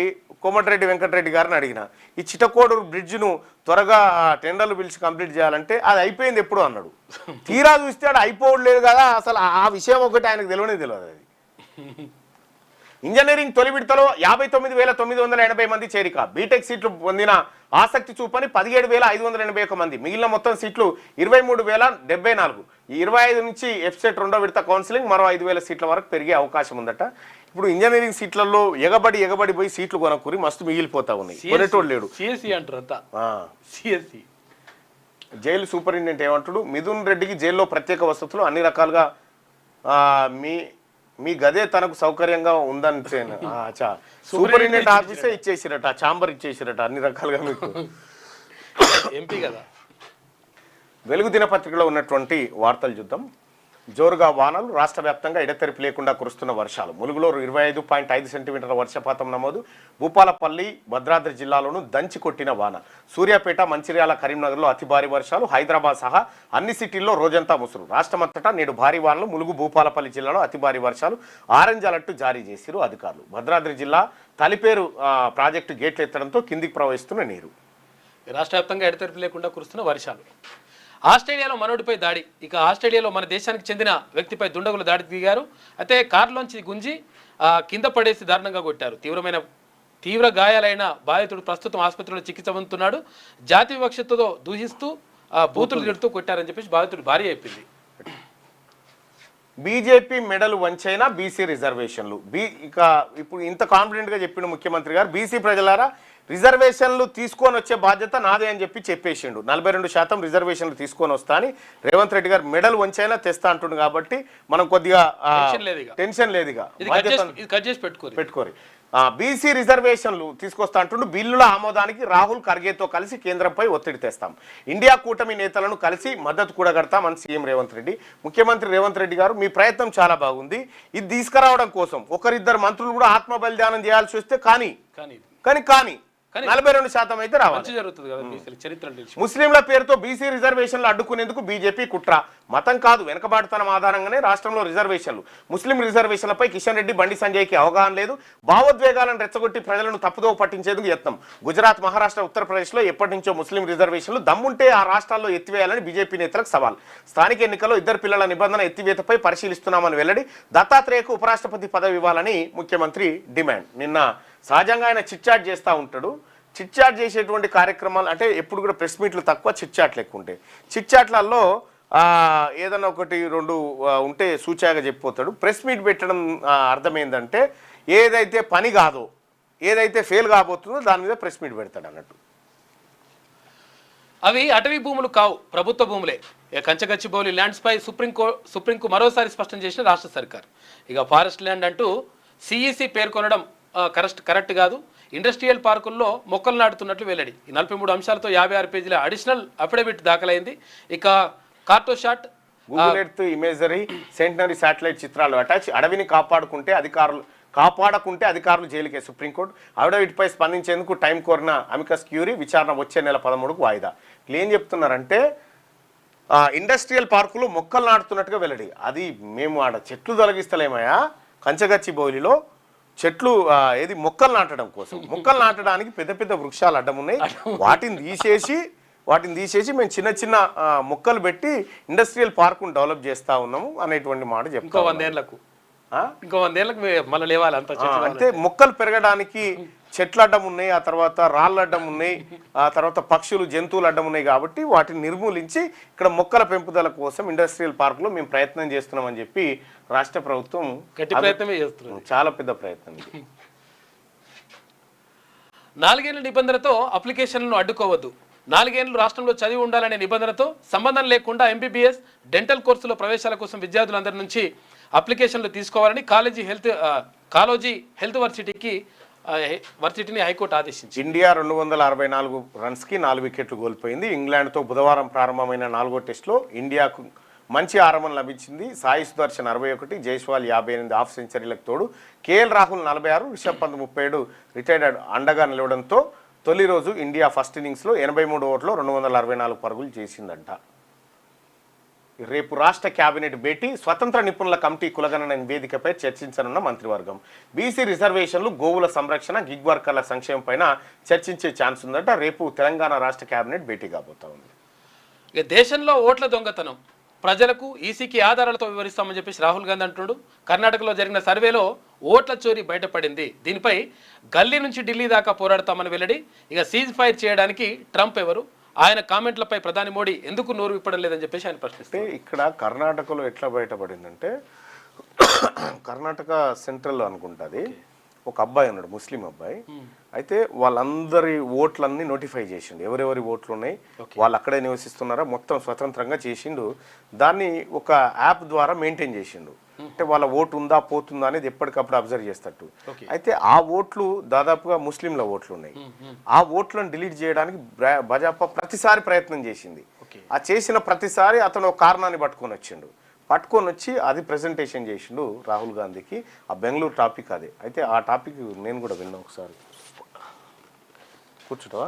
కోమటిరెడ్డి వెంకటరెడ్డి గారిని అడిగిన ఈ చిటకోడూరు బ్రిడ్జ్ను త్వరగా టెండర్లు పిలిచి కంప్లీట్ చేయాలంటే అది అయిపోయింది ఎప్పుడు అన్నాడు. తీరా చూస్తే అది అయిపోవట్లేదు కదా, అసలు ఆ విషయం ఒకటి ఆయనకు తెలియదు అది. ఇంజనీరింగ్ తొలి విడతలో 59,980 మంది చేరిక, బీటెక్ సీట్లు పొందిన ఆసక్తి చూపని 17,581 మంది, మిగిలిన మొత్తం సీట్లు 23,074. ఈ 25 నుంచి ఎఫ్సెట్ రెండో విడత కౌన్సిలింగ్ మరో 5,000 సీట్ల వరకు పెరిగే అవకాశం ఉందట. ఇప్పుడు ఇంజనీరింగ్ సీట్లలో ఎగబడి పోయి సీట్లు కొనకూరి మస్తు మిగిలిపోతా ఉన్నాయి, కొనేటోడు లేడు. జైలు సూపరింటెండెంట్ ఏమంటాడు, మిథున్ రెడ్డికి జైల్లో ప్రత్యేక వసతులు అన్ని రకాలుగా మీ గదే తనకు సౌకర్యంగా ఉందని సూపరింటెండెంట్ ఆఫీసే ఇచ్చేసిరట, ఛాంబర్ ఇచ్చేసిరట అన్ని రకాలుగా మీకు. ఎంపీ కదా. వెలుగు దినపత్రికలో ఉన్నటువంటి వార్తలు చూద్దాం. జోరుగా వానలు, రాష్ట్ర వ్యాప్తంగా ఎడతెరిపి లేకుండా కురుస్తున్న వర్షాలు. ములుగులో 25.5 సెంటీమీటర్ల వర్షపాతం నమోదు. భూపాలపల్లి, భద్రాద్రి జిల్లాలోనూ దంచి కొట్టిన వాన. సూర్యాపేట, మంచిర్యాల, కరీంనగర్లో అతి భారీ వర్షాలు. హైదరాబాద్ సహా అన్ని సిటీల్లో రోజంతా ముసురు. రాష్ట్రమంతటా నేడు భారీ వానలు. ములుగు, భూపాలపల్లి జిల్లాలో అతి భారీ వర్షాలు. ఆరెంజ్ అలర్ట్ జారీ చేసిరు అధికారులు. భద్రాద్రి జిల్లా తలిపేరు ప్రాజెక్టు గేట్లు ఎత్తడంతో కిందికి ప్రవహిస్తున్న నీరు. రాష్ట్ర వ్యాప్తంగా ఎడతెరిపి లేకుండా కురుస్తున్న వర్షాలు. ఆస్ట్రేలియాలో మనోడిపై దాడి. ఇక ఆస్ట్రేలియాలో మన దేశానికి చెందిన వ్యక్తిపై దుండగులు దాడి దిగారు. అయితే కారులోంచి గుంజి కింద పడేసి దారుణంగా కొట్టారు. తీవ్ర గాయాలైన బాధితుడు ప్రస్తుతం ఆసుపత్రిలో చికిత్స పొందుతున్నాడు. జాతి వివక్షతతో దూషిస్తూ బూతులు తిడుతూ కొట్టారని చెప్పేసి బాధితుడు భార్య చెప్పింది. బీజేపీ మెడలు వంచైనా బీసీ రిజర్వేషన్లు. ఇక ఇప్పుడు ఇంత కాన్ఫిడెంట్గా చెప్పిన ముఖ్యమంత్రి గారు, బీసీ ప్రజలారా రిజర్వేషన్లు తీసుకొని వచ్చే బాధ్యత నాదే అని చెప్పేసిండు. 42% రిజర్వేషన్లు తీసుకొని వస్తా అని రేవంత్ రెడ్డి గారు మెడల్ వంచైనా తెస్తా అంటుండు. కాబట్టి మనం కొద్దిగా టెన్షన్ లేదుగా పెట్టుకోరి. బీసీ రిజర్వేషన్లు తీసుకొస్తా అంటుండు. బిల్లుల ఆమోదానికి రాహుల్ ఖర్గేతో కలిసి కేంద్రంపై ఒత్తిడి తెస్తాం, ఇండియా కూటమి నేతలను కలిసి మద్దతు కూడగడతామని సీఎం రేవంత్ రెడ్డి. ముఖ్యమంత్రి రేవంత్ రెడ్డి గారు, మీ ప్రయత్నం చాలా బాగుంది. ఇది తీసుకురావడం కోసం ఒకరిద్దరు మంత్రులు కూడా ఆత్మ బలిదానం చేయాల్సి వస్తే కానీ 42% అయితే రావాలి. ముస్లింల పేరుతో బీసీ రిజర్వేషన్లు అడ్డుకునేందుకు బీజేపీ కుట్ర. మతం కాదు, వెనకబాటుతనం ఆధారంగానే రాష్ట్రంలో రిజర్వేషన్లు. ముస్లిం రిజర్వేషన్లపై కిషన్ రెడ్డి, బండి సంజయ్కి అవగాహన లేదు. భావోద్వేగాలను రెచ్చగొట్టి ప్రజలను తప్పుదోవ పట్టించేందుకు యత్నం. గుజరాత్, మహారాష్ట్ర, ఉత్తరప్రదేశ్లో ఎప్పటి నుంచో ముస్లిం రిజర్వేషన్లు. దమ్ముంటే ఆ రాష్ట్రాల్లో ఎత్తివేయాలని బీజేపీ నేతలకు సవాల్. స్థానిక ఎన్నికల్లో 2 పిల్లల నిబంధన ఎత్తివేతపై పరిశీలిస్తున్నామని వెల్లడి. దత్తాత్రేయకు ఉపరాష్ట్రపతి పదవి ఇవ్వాలని ముఖ్యమంత్రి డిమాండ్. నిన్న సహజంగా ఆయన చిట్చాట్ చేస్తూ ఉంటాడు. చిట్చాట్ చేసేటువంటి కార్యక్రమాలు అంటే ఎప్పుడు కూడా ప్రెస్ మీట్లు తక్కువ, చిట్చాట్లు ఎక్కువ ఉంటాయి. చిట్చాట్లలో ఏదన్నా 1-2 ఉంటే సూచాగా చెప్పిపోతాడు. ప్రెస్ మీట్ పెట్టడం అర్థం ఏంటంటే ఏదైతే పని కాదో, ఏదైతే ఫెయిల్ కాబోతుందో దాని మీద ప్రెస్ మీట్ పెడతాడు అన్నట్టు. అవి అటవీ భూములు కావు, ప్రభుత్వ భూములే. కంచగచ్చిబౌలి ల్యాండ్స్ పై సుప్రీంకు మరోసారి స్పష్టం చేసిన రాష్ట్ర సర్కార్. ఇక ఫారెస్ట్ ల్యాండ్ అంటూ సిఈసి పేర్కొనడం కరెక్ట్ కాదు. ఇండస్ట్రియల్ పార్కుల్లో మొక్కలు నాటుతున్నట్లు వెల్లడి. ఈ 43 అంశాలతో 56 పేజీల అడిషనల్ అఫిడవిట్ దాఖలైంది. ఇక Cartosat, Google Earth imagery, centenary satellite చిత్రాలు అటాచ్. అడవిని కాపాడకుంటే అధికారులు జైలుకే. సుప్రీంకోర్టు అఫిడవిట్పై స్పందించేందుకు టైం కోరిన అమికస్ క్యూరీ. విచారణ వచ్చే నెల 13కు వాయిదా. ఏం చెప్తున్నారంటే ఇండస్ట్రియల్ పార్కులు మొక్కలు నాటుతున్నట్టుగా వెల్లడి. అది మేము ఆడ చెట్లు తొలగిస్తలేమయా, కంచగచ్చిబౌలిలో చెట్లు ఏది మొక్కలు నాటడం కోసం. మొక్కలు నాటడానికి పెద్ద పెద్ద వృక్షాలు అడ్డం ఉన్నాయి. వాటిని తీసేసి మేము చిన్న చిన్న మొక్కలు పెట్టి ఇండస్ట్రియల్ పార్కును డెవలప్ చేస్తూ ఉన్నాము అనేటువంటి మాట చెప్తాం. ఇంకో 100 ఏళ్ళకు మళ్ళీ లేవాలి అంటే మొక్కలు పెరగడానికి చెట్లు అడ్డం ఉన్నాయి, ఆ తర్వాత రాళ్ళు అడ్డం ఉన్నాయి, ఆ తర్వాత పక్షులు, జంతువులు అడ్డం ఉన్నాయి. కాబట్టి వాటిని నిర్మూలించి ఇక్కడ మొక్కల పెంపుదల కోసం ఇండస్ట్రియల్ పార్కులో మేము ప్రయత్నం చేస్తున్నామని చెప్పి రాష్ట్ర ప్రభుత్వం చాలా పెద్ద ప్రయత్నం. 4 ఏళ్ల నిబంధనతో అప్లికేషన్లను అడ్డుకోవద్దు. 4 ఏళ్లు రాష్ట్రంలో చదివి ఉండాలనే నిబంధనతో సంబంధం లేకుండా ఎంబీబీఎస్, డెంటల్ కోర్సులో ప్రవేశాల కోసం విద్యార్థులందరి నుంచి అప్లికేషన్లు తీసుకోవాలని కాలోజీ హెల్త్ వర్సిటీని హైకోర్టు ఆదేశించింది. ఇండియా 264 రన్స్కి 4 వికెట్లు కోల్పోయింది. ఇంగ్లాండ్తో బుధవారం ప్రారంభమైన 4వ టెస్టులో ఇండియాకు మంచి ఆరంభం లభించింది. సాయి సుదర్శన్ 61, జైస్వాల్ 58 హాఫ్ సెంచరీలకు తోడు కేఎల్ రాహుల్ 46, రిషబ్ పంత్ 37 రిటైర్డ్ అండగా నిలవడంతో తొలి రోజు ఇండియా ఫస్ట్ ఇన్నింగ్స్లో 83 ఓవర్లో 264 పరుగులు చేసిందంట. రేపు రాష్ట్ర కేబినెట్ భేటీ, స్వతంత్ర నిపుణుల కమిటీ కులగణన నివేదికపై చర్చించనున్న మంత్రివర్గం. బీసీ రిజర్వేషన్లు, గోవుల సంరక్షణ, గిగ్ వర్కర్ల సంక్షేమం పైన చర్చించే ఛాన్స్ ఉందంట. రేపు తెలంగాణ రాష్ట్ర కేబినెట్ భేటీ కాబోతా ఉంది. ఇక దేశంలో ఓట్ల దొంగతనం ప్రజలకు ఈసీకి ఆధారాలతో వివరిస్తామని చెప్పేసి రాహుల్ గాంధీ అంటున్నాడు. కర్ణాటకలో జరిగిన సర్వేలో ఓట్ల చోరీ బయటపడింది. దీనిపై గల్లీ నుంచి ఢిల్లీ దాకా పోరాడతామని వెల్లడి. ఇక సీజ్ ఫైర్ చేయడానికి ట్రంప్ ఎవరు, ఆయన కామెంట్లపై ప్రధాని మోడీ ఎందుకు నోరు విప్పడం లేదని చెప్పేసి ఆయన ప్రశ్నిస్తే, ఇక్కడ కర్ణాటకలో ఎట్లా బయటపడిందంటే, కర్ణాటక సెంట్రల్ అనుకుంటుంది, ఒక అబ్బాయి ఉన్నాడు, ముస్లిం అబ్బాయి. అయితే వాళ్ళందరి ఓట్లన్నీ నోటిఫై చేసిండు, ఎవరెవరి ఓట్లు ఉన్నాయి, వాళ్ళు అక్కడే నివసిస్తున్నారా మొత్తం స్వతంత్రంగా చేసిండు. దాన్ని ఒక యాప్ ద్వారా మెయింటైన్ చేసిండు. అంటే వాళ్ళ ఓటు ఉందా పోతుందా అనేది ఎప్పటికప్పుడు అబ్జర్వ్ చేస్తట్టు. అయితే ఆ ఓట్లు దాదాపుగా ముస్లింల ఓట్లు ఉన్నాయి. ఆ ఓట్లను డిలీట్ చేయడానికి భాజపా ప్రతిసారి ప్రయత్నం చేసింది. ఆ చేసిన ప్రతిసారి అతను ఒక కారణాన్ని పట్టుకొని వచ్చి అది ప్రెజెంటేషన్ చేసిండు రాహుల్ గాంధీకి. ఆ బెంగళూరు టాపిక్ అదే. అయితే ఆ టాపిక్ నేను కూడా విన్నా. ఒకసారి కూర్చుంటావా?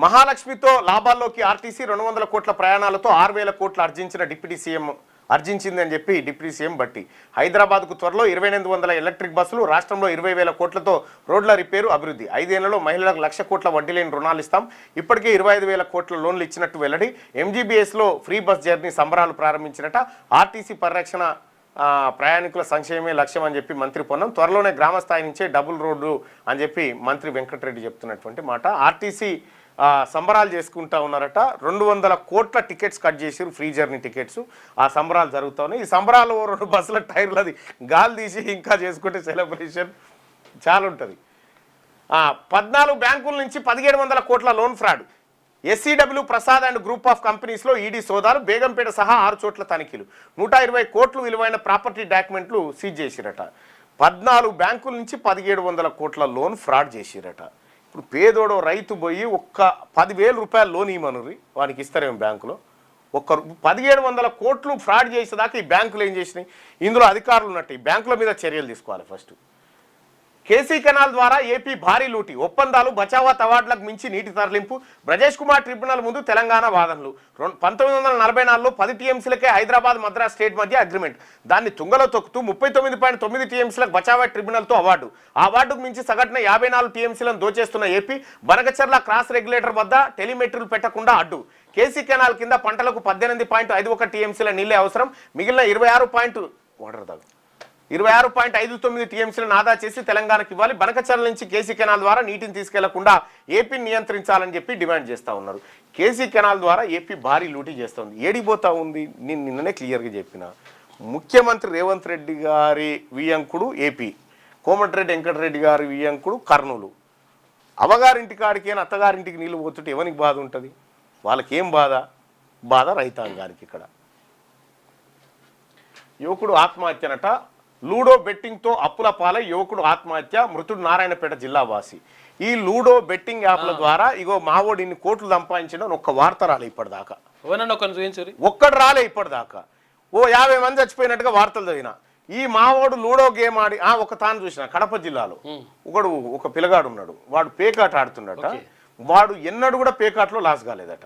మహాలక్ష్మితో లాభాల్లోకి ఆర్టీసీ 200 కోట్ల ప్రయాణాలతో 6,000 కోట్లు ఆర్జించిన డిప్యూటీ సీఎం అని చెప్పి డిప్యూటీ సీఎం బట్టి. హైదరాబాద్కు త్వరలో 2,800 ఎలక్ట్రిక్ బస్సులు, రాష్ట్రంలో 20,000 కోట్లతో రోడ్ల రిపేరు అభివృద్ధి. 5 ఏళ్లలో మహిళలకు 1,00,000 కోట్ల వడ్డీ లేని రుణాలు ఇస్తాం. ఇప్పటికే 25,000 కోట్ల లోన్లు ఇచ్చినట్టు వెల్లడి. MGBSలో ఫ్రీ బస్ జర్నీ సంబరాలు ప్రారంభించినట. ఆర్టీసీ పరిరక్షణ, ప్రయాణికుల సంక్షేమమే లక్ష్యం అని చెప్పి మంత్రి పొన్నం. త్వరలోనే గ్రామ స్థాయి నుంచే డబుల్ రోడ్డు అని చెప్పి మంత్రి వెంకటరెడ్డి చెప్తున్నటువంటి మాట. ఆర్టీసీ సంబరాలు చేసుకుంటా ఉన్నారట. 200 కోట్ల టికెట్స్ కట్ చేసారు, ఫ్రీ జర్నీ టికెట్స్. ఆ సంబరాలు జరుగుతూ ఉన్నాయి. ఈ సంబరాలు 2 బస్సుల టైర్లు అది గాలి తీసి ఇంకా చేసుకుంటే సెలబ్రేషన్ చాలా ఉంటుంది. 14 బ్యాంకుల నుంచి 1,700 కోట్ల loan fraud. SCW Prasad and group of కంపెనీస్లో ఈడీ సోదాలు, బేగంపేట సహా 6 చోట్ల తనిఖీలు. 120 కోట్లు విలువైన ప్రాపర్టీ డాక్యుమెంట్లు సీజ్ చేసిరట. 14 బ్యాంకుల నుంచి 1,700 కోట్ల లోన్ ఫ్రాడ్ చేసిరట. ఇప్పుడు పేదోడో రైతు పోయి ఒక్క 10,000 రూపాయలు లోన్ ఇవ్వమనురి, వానికి ఇస్తారేమో బ్యాంకులో. 1,700 కోట్లు ఫ్రాడ్ చేసేదాకా ఈ బ్యాంకులు ఏం చేసినాయి? ఇందులో అధికారులు ఉన్నట్టు ఈ బ్యాంకుల మీద చర్యలు తీసుకోవాలి. ఫస్ట్ కేసీ కెనాల్ ద్వారా ఏపీ భారీ లూటి, ఒప్పందాలు, బచావత్ అవార్డులకు మించి నీటి తరలింపు. బ్రజేష్ కుమార్ ట్రిబ్యునల్ ముందు తెలంగాణ వాదనలు. 1944లో 10 టీఎంసీలకే హైదరాబాద్ మద్రాస్ స్టేట్ మధ్య అగ్రిమెంట్. దాన్ని తుంగలో తొక్కుతూ 39.9 టీఎంసీలకు బచావత్ ట్రిబ్యునల్తో అవార్డు. ఆ అవార్డుకు మించి సగటున 54 టీఎంసీలను దోచేస్తున్న ఏపీ. బనకచర్ల క్రాస్ రెగ్యులేటర్ వద్ద టెలిమెట్రీలు పెట్టకుండా అడ్డు. కేసీ కెనాల్ కింద పంటలకు 18.51 టీఎంసీల నీళ్లే అవసరం. మిగిలిన 26.59 టీఎంసీలను ఆదా చేసి తెలంగాణకు ఇవ్వాలి. బనకచర్ల నుంచి కేసీ కెనాల్ ద్వారా నీటిని తీసుకెళ్లకుండా ఏపీని నియంత్రించాలని చెప్పి డిమాండ్ చేస్తూ ఉన్నారు. కేసీ కెనాల్ ద్వారా ఏపీ భారీ లూటీ చేస్తుంది. ఏడిపోతా ఉంది? నేను నిన్ననే క్లియర్గా చెప్పిన. ముఖ్యమంత్రి రేవంత్ రెడ్డి గారి వియంకుడు ఏపీ, కోమటిరెడ్డి వెంకటరెడ్డి గారి వియంకుడు కర్నూలు. అవ్వగారింటి కాడికి అత్తగారింటికి నీళ్ళు పోతుంటే ఎవరికి బాధ ఉంటుంది? వాళ్ళకేం బాధ రైతాంగానికి. ఇక్కడ యువకుడు ఆత్మహత్యనట. లూడో బెట్టింగ్తో అప్పుల పాలై యువకుడు ఆత్మహత్య, మృతుడు నారాయణపేట జిల్లా వాసి. ఈ లూడో బెట్టింగ్ యాప్ల ద్వారా ఇగో మావోడు ఇన్ని కోట్లు సంపాదించడం ఒక్క వార్త రాలే ఇప్పటిదాకా. ఒక్కడు రాలే ఇప్పటిదాకా. 50 మంది చచ్చిపోయినట్టుగా వార్తలు చదివిన. ఈ మావోడు లూడో గేమ్ ఆడి ఒక తాను చూసిన కడప జిల్లాలో ఒక పిల్లగాడు ఉన్నాడు. వాడు పేకాట ఆడుతున్నాడట. వాడు ఎన్నడూ కూడా పేకాట్లో లాస్ కాలేదట.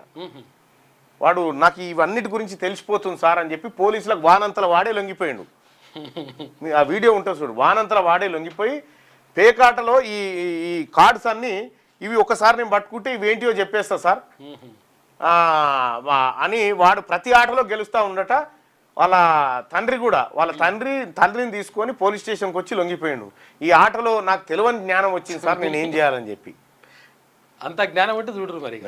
వాడు నాకు ఇవన్నిటి గురించి తెలిసిపోతుంది సార్ అని చెప్పి పోలీసులకు వానంతల వాడే లొంగిపోయాడు. ఆ వీడియో ఉంటుంది చూడు. వానంతల వాడే లొంగిపోయి పేకాటలో ఈ కార్డ్స్ అన్నీ ఇవి ఒకసారి నేను పట్టుకుంటే ఇవి ఏంటియో చెప్పేస్తా సార్ అని వాడు ప్రతి ఆటలో గెలుస్తూ ఉండట. వాళ్ళ తండ్రి కూడా తండ్రిని తీసుకొని పోలీస్ స్టేషన్కి వచ్చి లొంగిపోయాడు. ఈ ఆటలో నాకు తెలియని జ్ఞానం వచ్చింది సార్, నేను ఏం చేయాలని చెప్పి. అంత జ్ఞానం అంటే చూడరు మరి.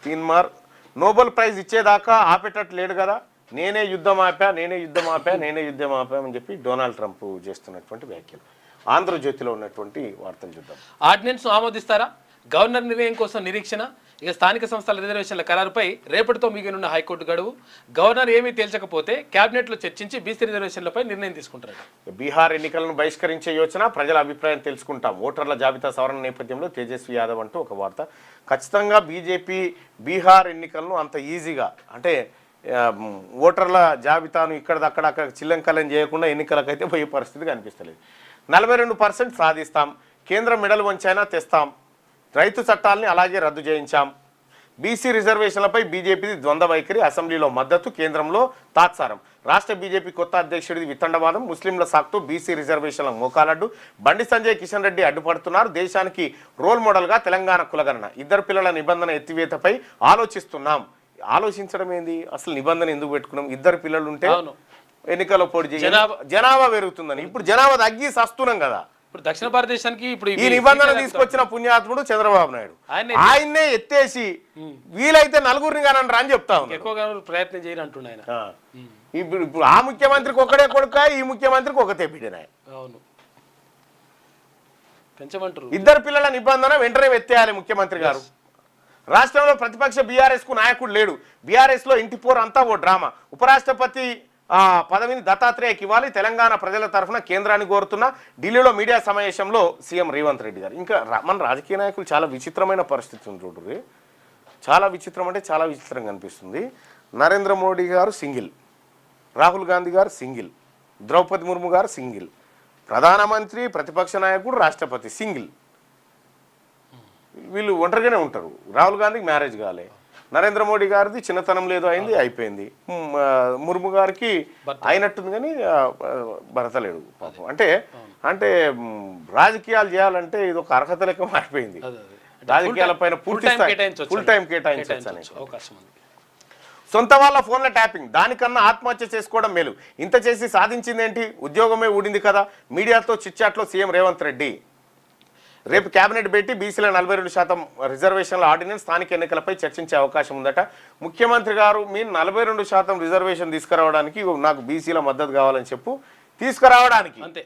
తీన్మార్ నోబెల్ ప్రైజ్ ఇచ్చేదాకా ఆపేటట్టు లేడు కదా. నేనే యుద్ధం ఆపా అని చెప్పి డొనాల్డ్ ట్రంప్ చేస్తున్నటువంటి వ్యాఖ్యలు. ఆంధ్రజ్యోతిలో ఉన్నటువంటి వార్తలు చూద్దాం. ఆర్డినెన్స్ ఆమోదిస్తారా? గవర్నర్ నిర్ణయం కోసం నిరీక్షణ. ఇక స్థానిక సంస్థల రిజర్వేషన్ల ఖరారుపై రేపటితో మిగిలిన హైకోర్టు గడువు. గవర్నర్ ఏమీ తేల్చకపోతే కేబినెట్లో చర్చించి బీసీ రిజర్వేషన్లపై నిర్ణయం తీసుకుంటారు. బీహార్ ఎన్నికలను బహిష్కరించే యోచన, ప్రజల అభిప్రాయం తెలుసుకుంటాం. ఓటర్ల జాబితా సవరణ నేపథ్యంలో తేజస్వి యాదవ్ అంటూ ఒక వార్త. ఖచ్చితంగా బీజేపీ బీహార్ ఎన్నికలను అంత ఈజీగా అంటే ఓటర్ల జాబితాను అక్కడ చిల్లంకలం చేయకుండా ఎన్నికలకైతే పోయే పరిస్థితి కనిపిస్తలేదు. 42% సాధిస్తాం. కేంద్రం మెడలు వంచైనా తెస్తాం. రైతు చట్టాలని అలాగే రద్దు చేయించాం. బీసీ రిజర్వేషన్లపై బీజేపీది ద్వంద్వ వైఖరి, అసెంబ్లీలో మద్దతు, కేంద్రంలో తాత్సారం. రాష్ట్ర బీజేపీ కొత్త అధ్యక్షుడిది వితండవాదం, ముస్లింల సాకుతో బీసీ రిజర్వేషన్ల మోకాలడ్డు, బండి సంజయ్ కిషన్ రెడ్డి అడ్డుపడుతున్నారు. దేశానికి రోల్ మోడల్గా తెలంగాణ కులగణన, ఇద్దరు పిల్లల నిబంధన ఎత్తివేతపై ఆలోచిస్తున్నాం. ఆలోచించడం ఏంది, అసలు నిబంధన ఎందుకు పెట్టుకున్నాం? ఇద్దరు పిల్లలు ఉంటే ఎన్నికల్లో పోటీ చేయాలి, జనాభా పెరుగుతుందని. ఇప్పుడు జనాభా తగ్గి సస్తున్నాం కదా. ఇప్పుడు దక్షిణ భారతదేశానికి ఇప్పుడు ఈ నిబంధన తీసుకొచ్చిన పుణ్యాత్ముడు చంద్రబాబు నాయుడు. ఆయన్నే ఎత్తేసి వీలైతే నలుగురిని కానంటారా అని చెప్తా ఉన్నా. ఎక్కువగా ప్రయత్నం చేయని అంటున్నా ఆయన. ఇప్పుడు ఆ ముఖ్యమంత్రికి ఒకడే కొడుక, ఈ ముఖ్యమంత్రికి ఒకతే బిడ్డనే. అవును, పెంచమంటారు. ఇద్దరు పిల్లల నిబంధన వెంటనే ఎత్తేయాలి ముఖ్యమంత్రి గారు. రాష్ట్రంలో ప్రతిపక్ష బీఆర్ఎస్ కు నాయకుడు లేడు. బీఆర్ఎస్ లో ఇంటి పోరు అంతా ఓ డ్రామా. ఉపరాష్ట్రపతి పదవిని దత్తాత్రేయకి ఇవ్వాలి, తెలంగాణ ప్రజల తరఫున కేంద్రాన్ని కోరుతున్న. ఢిల్లీలో మీడియా సమావేశంలో సీఎం రేవంత్ రెడ్డి గారు. ఇంకా మన రాజకీయ నాయకులు చాలా విచిత్రమైన పరిస్థితి ఉంది చూడండి. చాలా విచిత్రం అంటే చాలా విచిత్రంగా అనిపిస్తుంది. నరేంద్ర మోడీ గారు సింగిల్, రాహుల్ గాంధీ గారు సింగిల్, ద్రౌపది ముర్ము గారు సింగిల్, ప్రధానమంత్రి, ప్రతిపక్ష నాయకుడు, రాష్ట్రపతి సింగిల్. వీళ్ళు ఒంటరిగానే ఉంటారు. రాహుల్ గాంధీకి మ్యారేజ్ కాలే, నరేంద్ర మోడీ గారిది చిన్నతనం లేదు అయింది, అయిపోయింది. ముర్ము గారికి అయినట్టుంది కానీ భర్త లేడు పాపం. అంటే అంటే రాజకీయాలు చేయాలంటే ఇది ఒక అర్హత లెక్క మారిపోయింది. రాజకీయాల పైన ఫుల్ టైం కేటాయించవచ్చు. సొంత వాళ్ళ ఫోన్ల ట్యాపింగ్, దానికన్నా ఆత్మహత్య చేసుకోవడం మేలు. ఇంత చేసి సాధించింది ఏంటి? ఉద్యోగమే ఊడింది కదా. మీడియాతో చిట్చాట్లో సీఎం రేవంత్ రెడ్డి. రేపు కేబినెట్ పెట్టి బీసీల 42% రిజర్వేషన్ల ఆర్డినెన్స్ స్థానిక ఎన్నికలపై చర్చించే అవకాశం ఉందట. ముఖ్యమంత్రి గారు మీరు 42% రిజర్వేషన్ తీసుకురావడానికి నాకు బీసీల మద్దతు కావాలని చెప్పు, తీసుకురావడానికి అంతే,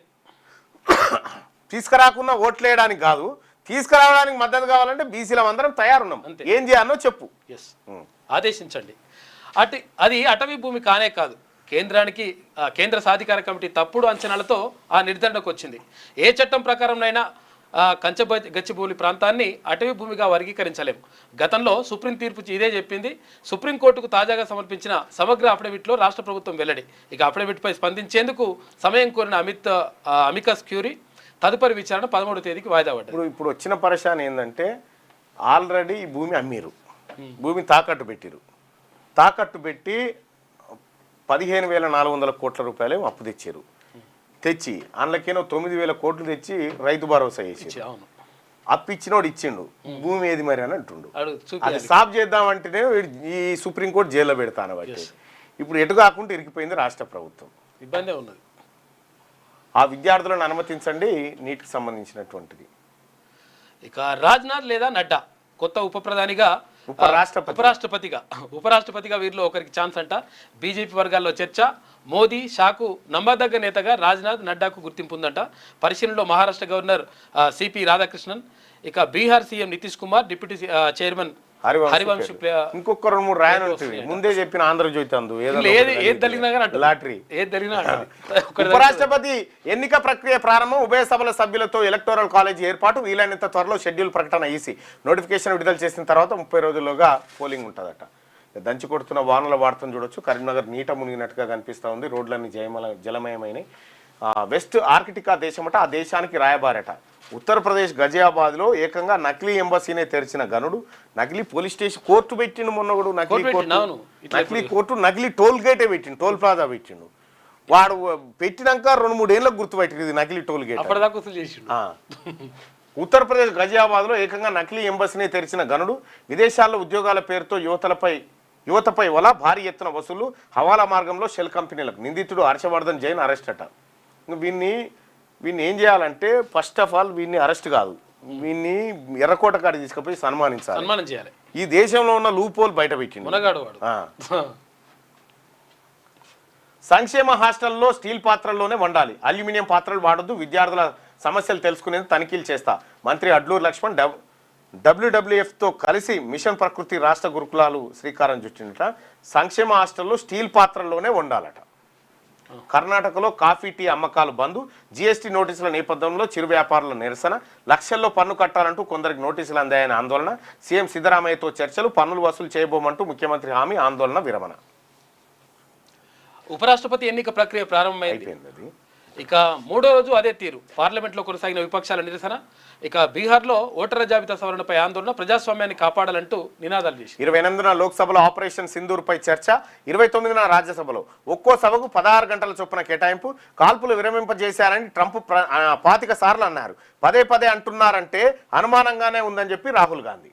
తీసుకురాకుండా ఓట్లేయడానికి కాదు, తీసుకురావడానికి మద్దతు కావాలంటే బీసీల అందరం తయారున్నాం, ఏం చేయాలో చెప్పు, ఆదేశించండి. అది అటవీ భూమి కానే కాదు. కేంద్ర సాధికార కమిటీ తప్పుడు అంచనాలతో ఆ నిర్ధారణకు వచ్చింది. ఏ చట్టం ప్రకారంనైనా గచ్చిబౌలి ప్రాంతాన్ని అటవీ భూమిగా వర్గీకరించలేము. గతంలో సుప్రీం తీర్పు ఇదే చెప్పింది. సుప్రీంకోర్టుకు తాజాగా సమర్పించిన సమగ్ర అఫిడవిట్లో రాష్ట్ర ప్రభుత్వం వెల్లడి. ఇక అఫిడవిట్పై స్పందించేందుకు సమయం కోరిన అమికస్ క్యూరీ తదుపరి విచారణ 13వ తేదీకి వాయిదా పడ్డది. ఇప్పుడు వచ్చిన పరిశాన్ ఏంటంటే ఆల్రెడీ ఈ భూమి అమ్మిరు, భూమి తాకట్టు పెట్టిరు. తాకట్టు పెట్టి 15,400 కోట్ల రూపాయలు అప్పు తెచ్చారు. తెచ్చి అందులోకేనో 9,000 కోట్లు తెచ్చి రైతు భరోసా చేసి అప్పిచ్చినోడు ఇచ్చిండు, భూమి ఏది మరి అని అంటుండు. అది సాఫ్ చేద్దామంటేనే ఈ సుప్రీంకోర్టు జైల్లో పెడతాను బట్టి. ఇప్పుడు ఎటు కాకుండా ఇరికిపోయింది రాష్ట్ర ప్రభుత్వం, ఇబ్బందే ఉన్నది. ఆ విద్యార్థులను అనుమతించండి నీటికి సంబంధించినటువంటిది. ఇక రాజ్నాథ్ లేదా నడ్డా కొత్త ఉపరాష్ట్రపతిగా వీరిలో ఒకరికి ఛాన్స్ అంట. బీజేపీ వర్గాల్లో చర్చ. మోదీ షాకు నమ్మదగ్గ నేతగా రాజ్నాథ్, నడ్డాకు గుర్తింపు ఉందంట. పరిశీలనలో మహారాష్ట్ర గవర్నర్ సిపి రాధాకృష్ణన్, ఇక Bihar CM Nitish Kumar, deputy chairman Harivansh. ఇంకొక 2-3 రాయన ముందే చెప్పిన ఆంధ్రజ్యోతి అందు లాటరీ. ఉపరాష్ట్రపతి ఎన్నిక ప్రక్రియ ప్రారంభం. ఉభయ సభల సభ్యులతో ఎలక్టోరల్ కాలేజ్ ఏర్పాటు. వీలైనంత త్వరలో షెడ్యూల్ ప్రకటన. ఈసీ నోటిఫికేషన్ విడుదల చేసిన తర్వాత 30 రోజుల్లోగా పోలింగ్ ఉంటుందట. దంచి కొడుతున్న వానల వార్తను చూడొచ్చు. కరీంనగర్ నీట మునిగినట్టుగా కనిపిస్తూ ఉంది. రోడ్లన్నీ జలమయమైనవి. వెస్ట్ ఆర్కిటికా దేశమట, ఆ దేశానికి రాయబారట. ఉత్తరప్రదేశ్ గజియాబాద్లో ఏకంగా నకిలీ ఎంబసీనే తెరిచిన గనుడు. నకిలీ పోలీస్ స్టేషన్ కోర్టు పెట్టిండు మొన్న కూడా. నకిలీ కోర్టు, నకిలీ టోల్ గేటే పెట్టిండు, టోల్ ప్లాజా పెట్టిండు. వాడు పెట్టినాక 2-3 ఏళ్ళకు గుర్తుపెట్టింది నకిలీ టోల్ గేట్. ఉత్తరప్రదేశ్ గజియాబాద్లో ఏకంగా నకిలీ ఎంబసీనే తెరిచిన గనుడు. విదేశాల్లో ఉద్యోగాల పేరుతో యువతపై వల్ల భారీ ఎత్తున వసూలు. హవాలా మార్గంలో షెల్ కంపెనీలకు. నిందితుడు హర్షవర్ధన్ జైన్ అరెస్ట్ అట. వీన్ని ఏం చేయాలంటే ఫస్ట్ ఆఫ్ ఆల్ వీన్ని అరెస్ట్ కాదు, వీన్ని ఎర్రకోట కాడికి తీసుకుపోయి సన్మానం చేయాలి. ఈ దేశంలో ఉన్న లూపోల్ బయట పెట్టింది. సంక్షేమ హాస్టల్లో స్టీల్ పాత్రల్లోనే వండాలి, అల్యూమినియం పాత్రలు వాడొద్దు, విద్యార్థుల సమస్యలు తెలుసుకునేందుకు తనిఖీలు చేస్తా. మంత్రి అడ్లూరు లక్ష్మణ్ WWFతో కలిసి మిషన్ ప్రకృతి రాష్ట్ర గురుకులాలు శ్రీకారం చుట్టినట. సంక్షేమ హాస్టల్లో స్టీల్ పాత్రల్లోనే వండాలట. కర్ణాటకలో కాఫీ టీ అమ్మకాలు బంద్. జీఎస్టీ నోటీసుల నేపథ్యంలో చిరు వ్యాపారుల నిరసన. లక్షల్లో పన్ను కట్టాలంటూ కొందరికి నోటీసులు అందాయని ఆందోళన. సీఎం సిద్ధరామయ్యతో చర్చలు. పన్నులు వసూలు చేయబోమంటూ ముఖ్యమంత్రి హామీ. ఆందోళన విరమణ. ఉపరాష్ట్రపతి ఎన్నిక ప్రక్రియ ప్రారంభమైంది. ఇక మూడో రోజు అదే తీరు పార్లమెంట్లో కొనసాగిన విపక్షాల నిరసన. ఇక బీహార్లో ఓటర్ల జాబితా సవరణపై ఆందోళన, ప్రజాస్వామ్యాన్ని కాపాడాలంటూ నినాదాలు చేసి 28న లోక్సభలో ఆపరేషన్ సింధూర్పై చర్చ, 29న రాజ్యసభలో ఒక్కో సభకు 16 గంటల చొప్పున కేటాయింపు, కాల్పులు విరమింపజేశారని ట్రంప్ 25 సార్లు అన్నారు. పదే పదే అంటున్నారంటే అనుమానంగానే ఉందని చెప్పి రాహుల్ గాంధీ.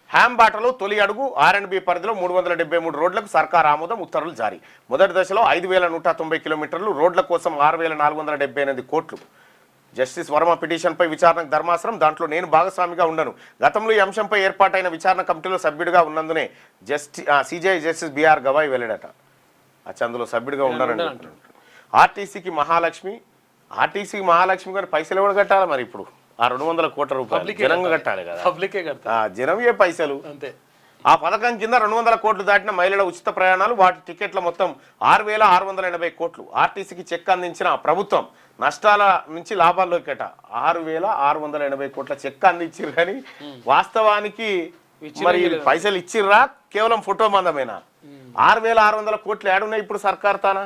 హ్యామ్ బాటలో తొలి అడుగు, R&B పరిధిలో 373 రోడ్లకు సర్కార్ ఆమోదం, ఉత్తర్వులు జారీ. మొదటి దశలో 5190 కిలోమీటర్లు రోడ్ల కోసం 6478 కోట్లు. జస్టిస్ వర్మ పిటిషన్పై విచారణకు ధర్మాసనం, దాంట్లో నేను భాగస్వామిగా ఉండను. గతంలో ఈ అంశంపై ఏర్పాటైన విచారణ కమిటీలో సభ్యుడిగా ఉన్నందునే సిజేఐ జస్టిస్ బిఆర్ గవాయ్ వెళ్ళడట. అందులో సభ్యుడిగా ఉండనని. ఆర్టీసీకి మహాలక్ష్మి కానీ పైసలు ఎవరు కట్టాలి మరి? ఇప్పుడు ఆ 200 కోట్ల రూపాయలు జనంగా కట్టాలి కదా, పబ్లికే కట్టాలి. జనం ఏ పైసలు అంతే. ఆ పథకం కింద 200 కోట్లు దాటిన మహిళల ఉచిత ప్రయాణాలు, వాటి టికెట్ల మొత్తం 6680 కోట్లు. ఆర్టీసీకి చెక్ అందించిన ప్రభుత్వం నష్టాల నుంచి లాభాల్లోకి 6680 కోట్ల చెక్ అందించారు. కానీ వాస్తవానికి మరి పైసలు ఇచ్చిర్రా, కేవలం ఫోటో మందమేనా? 6600 కోట్లు ఏడున్నాయి ఇప్పుడు సర్కార్ తానా?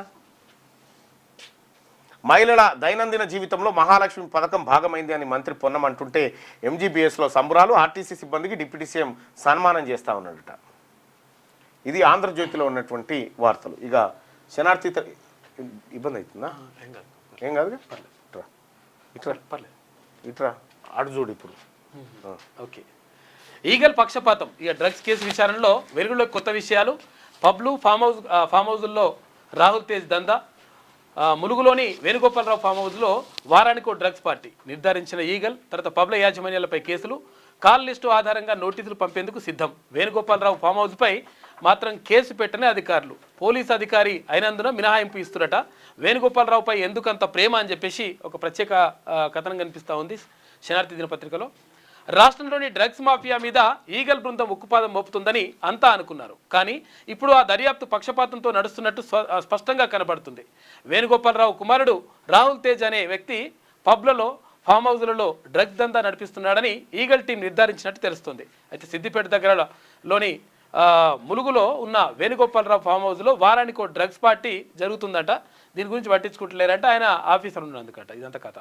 మహిళల దైనందిన జీవితంలో మహాలక్ష్మి పథకం భాగమైంది అని మంత్రి పొన్నం అంటుంటే MGBSలో సంబరాలు, ఆర్టీసీ సిబ్బందికి డిప్యూటీ సీఎం సన్మానం చేస్తా ఉన్నాడట. ఇది ఆంధ్రజ్యోతిలో ఉన్నటువంటి వార్తలు. ఇక శనార్థి ఇబ్బంది అవుతుందా? ఏం కాదు, ఇట్రా అడు చూడు ఇప్పుడు. ఓకే. ఈగల్ పక్షపాతం. ఇక డ్రగ్స్ కేసు విచారణలో వెలుగులో కొత్త విషయాలు. పబ్లు ఫామ్ హౌజుల్లో రాహుల్ తేజ్ దందా. ములుగులోని వేణుగోపాలరావు ఫామ్ హౌస్లో వారానికో డ్రగ్స్ పార్టీ నిర్ధారించిన ఈగల్. తర్వాత పబ్ల యాజమాన్యాలపై కేసులు, కాల్ లిస్టు ఆధారంగా నోటీసులు పంపేందుకు సిద్ధం. వేణుగోపాలరావు ఫామ్ హౌస్పై మాత్రం కేసు పెట్టని అధికారులు. పోలీసు అధికారి అయినందున మినహాయింపు ఇస్తున్నట. వేణుగోపాలరావుపై ఎందుకంత ప్రేమ అని చెప్పేసి ఒక ప్రత్యేక కథనం కనిపిస్తూ ఉంది శనార్థి దినపత్రికలో. రాష్ట్రంలోని డ్రగ్స్ మాఫియా మీద ఈగల్ బృందం ఉక్కుపాదం మోపుతుందని అంతా అనుకున్నారు. కానీ ఇప్పుడు ఆ దర్యాప్తు పక్షపాతంతో నడుస్తున్నట్టు స్పష్టంగా కనబడుతుంది. వేణుగోపాలరావు కుమారుడు రాహుల్ తేజ్ అనే వ్యక్తి పబ్లలో, ఫామ్ హౌస్లలో డ్రగ్స్ దందా నడిపిస్తున్నాడని ఈగల్ టీం నిర్ధారించినట్టు తెలుస్తుంది. అయితే సిద్దిపేట దగ్గరలోని ములుగులో ఉన్న వేణుగోపాలరావు ఫామ్ హౌస్లో వారానికో డ్రగ్స్ పార్టీ జరుగుతుందట. దీని గురించి పట్టించుకుంటలేరంట, ఆయన ఆఫీసర్ ఉన్నందుకట. ఇదంతా కథ.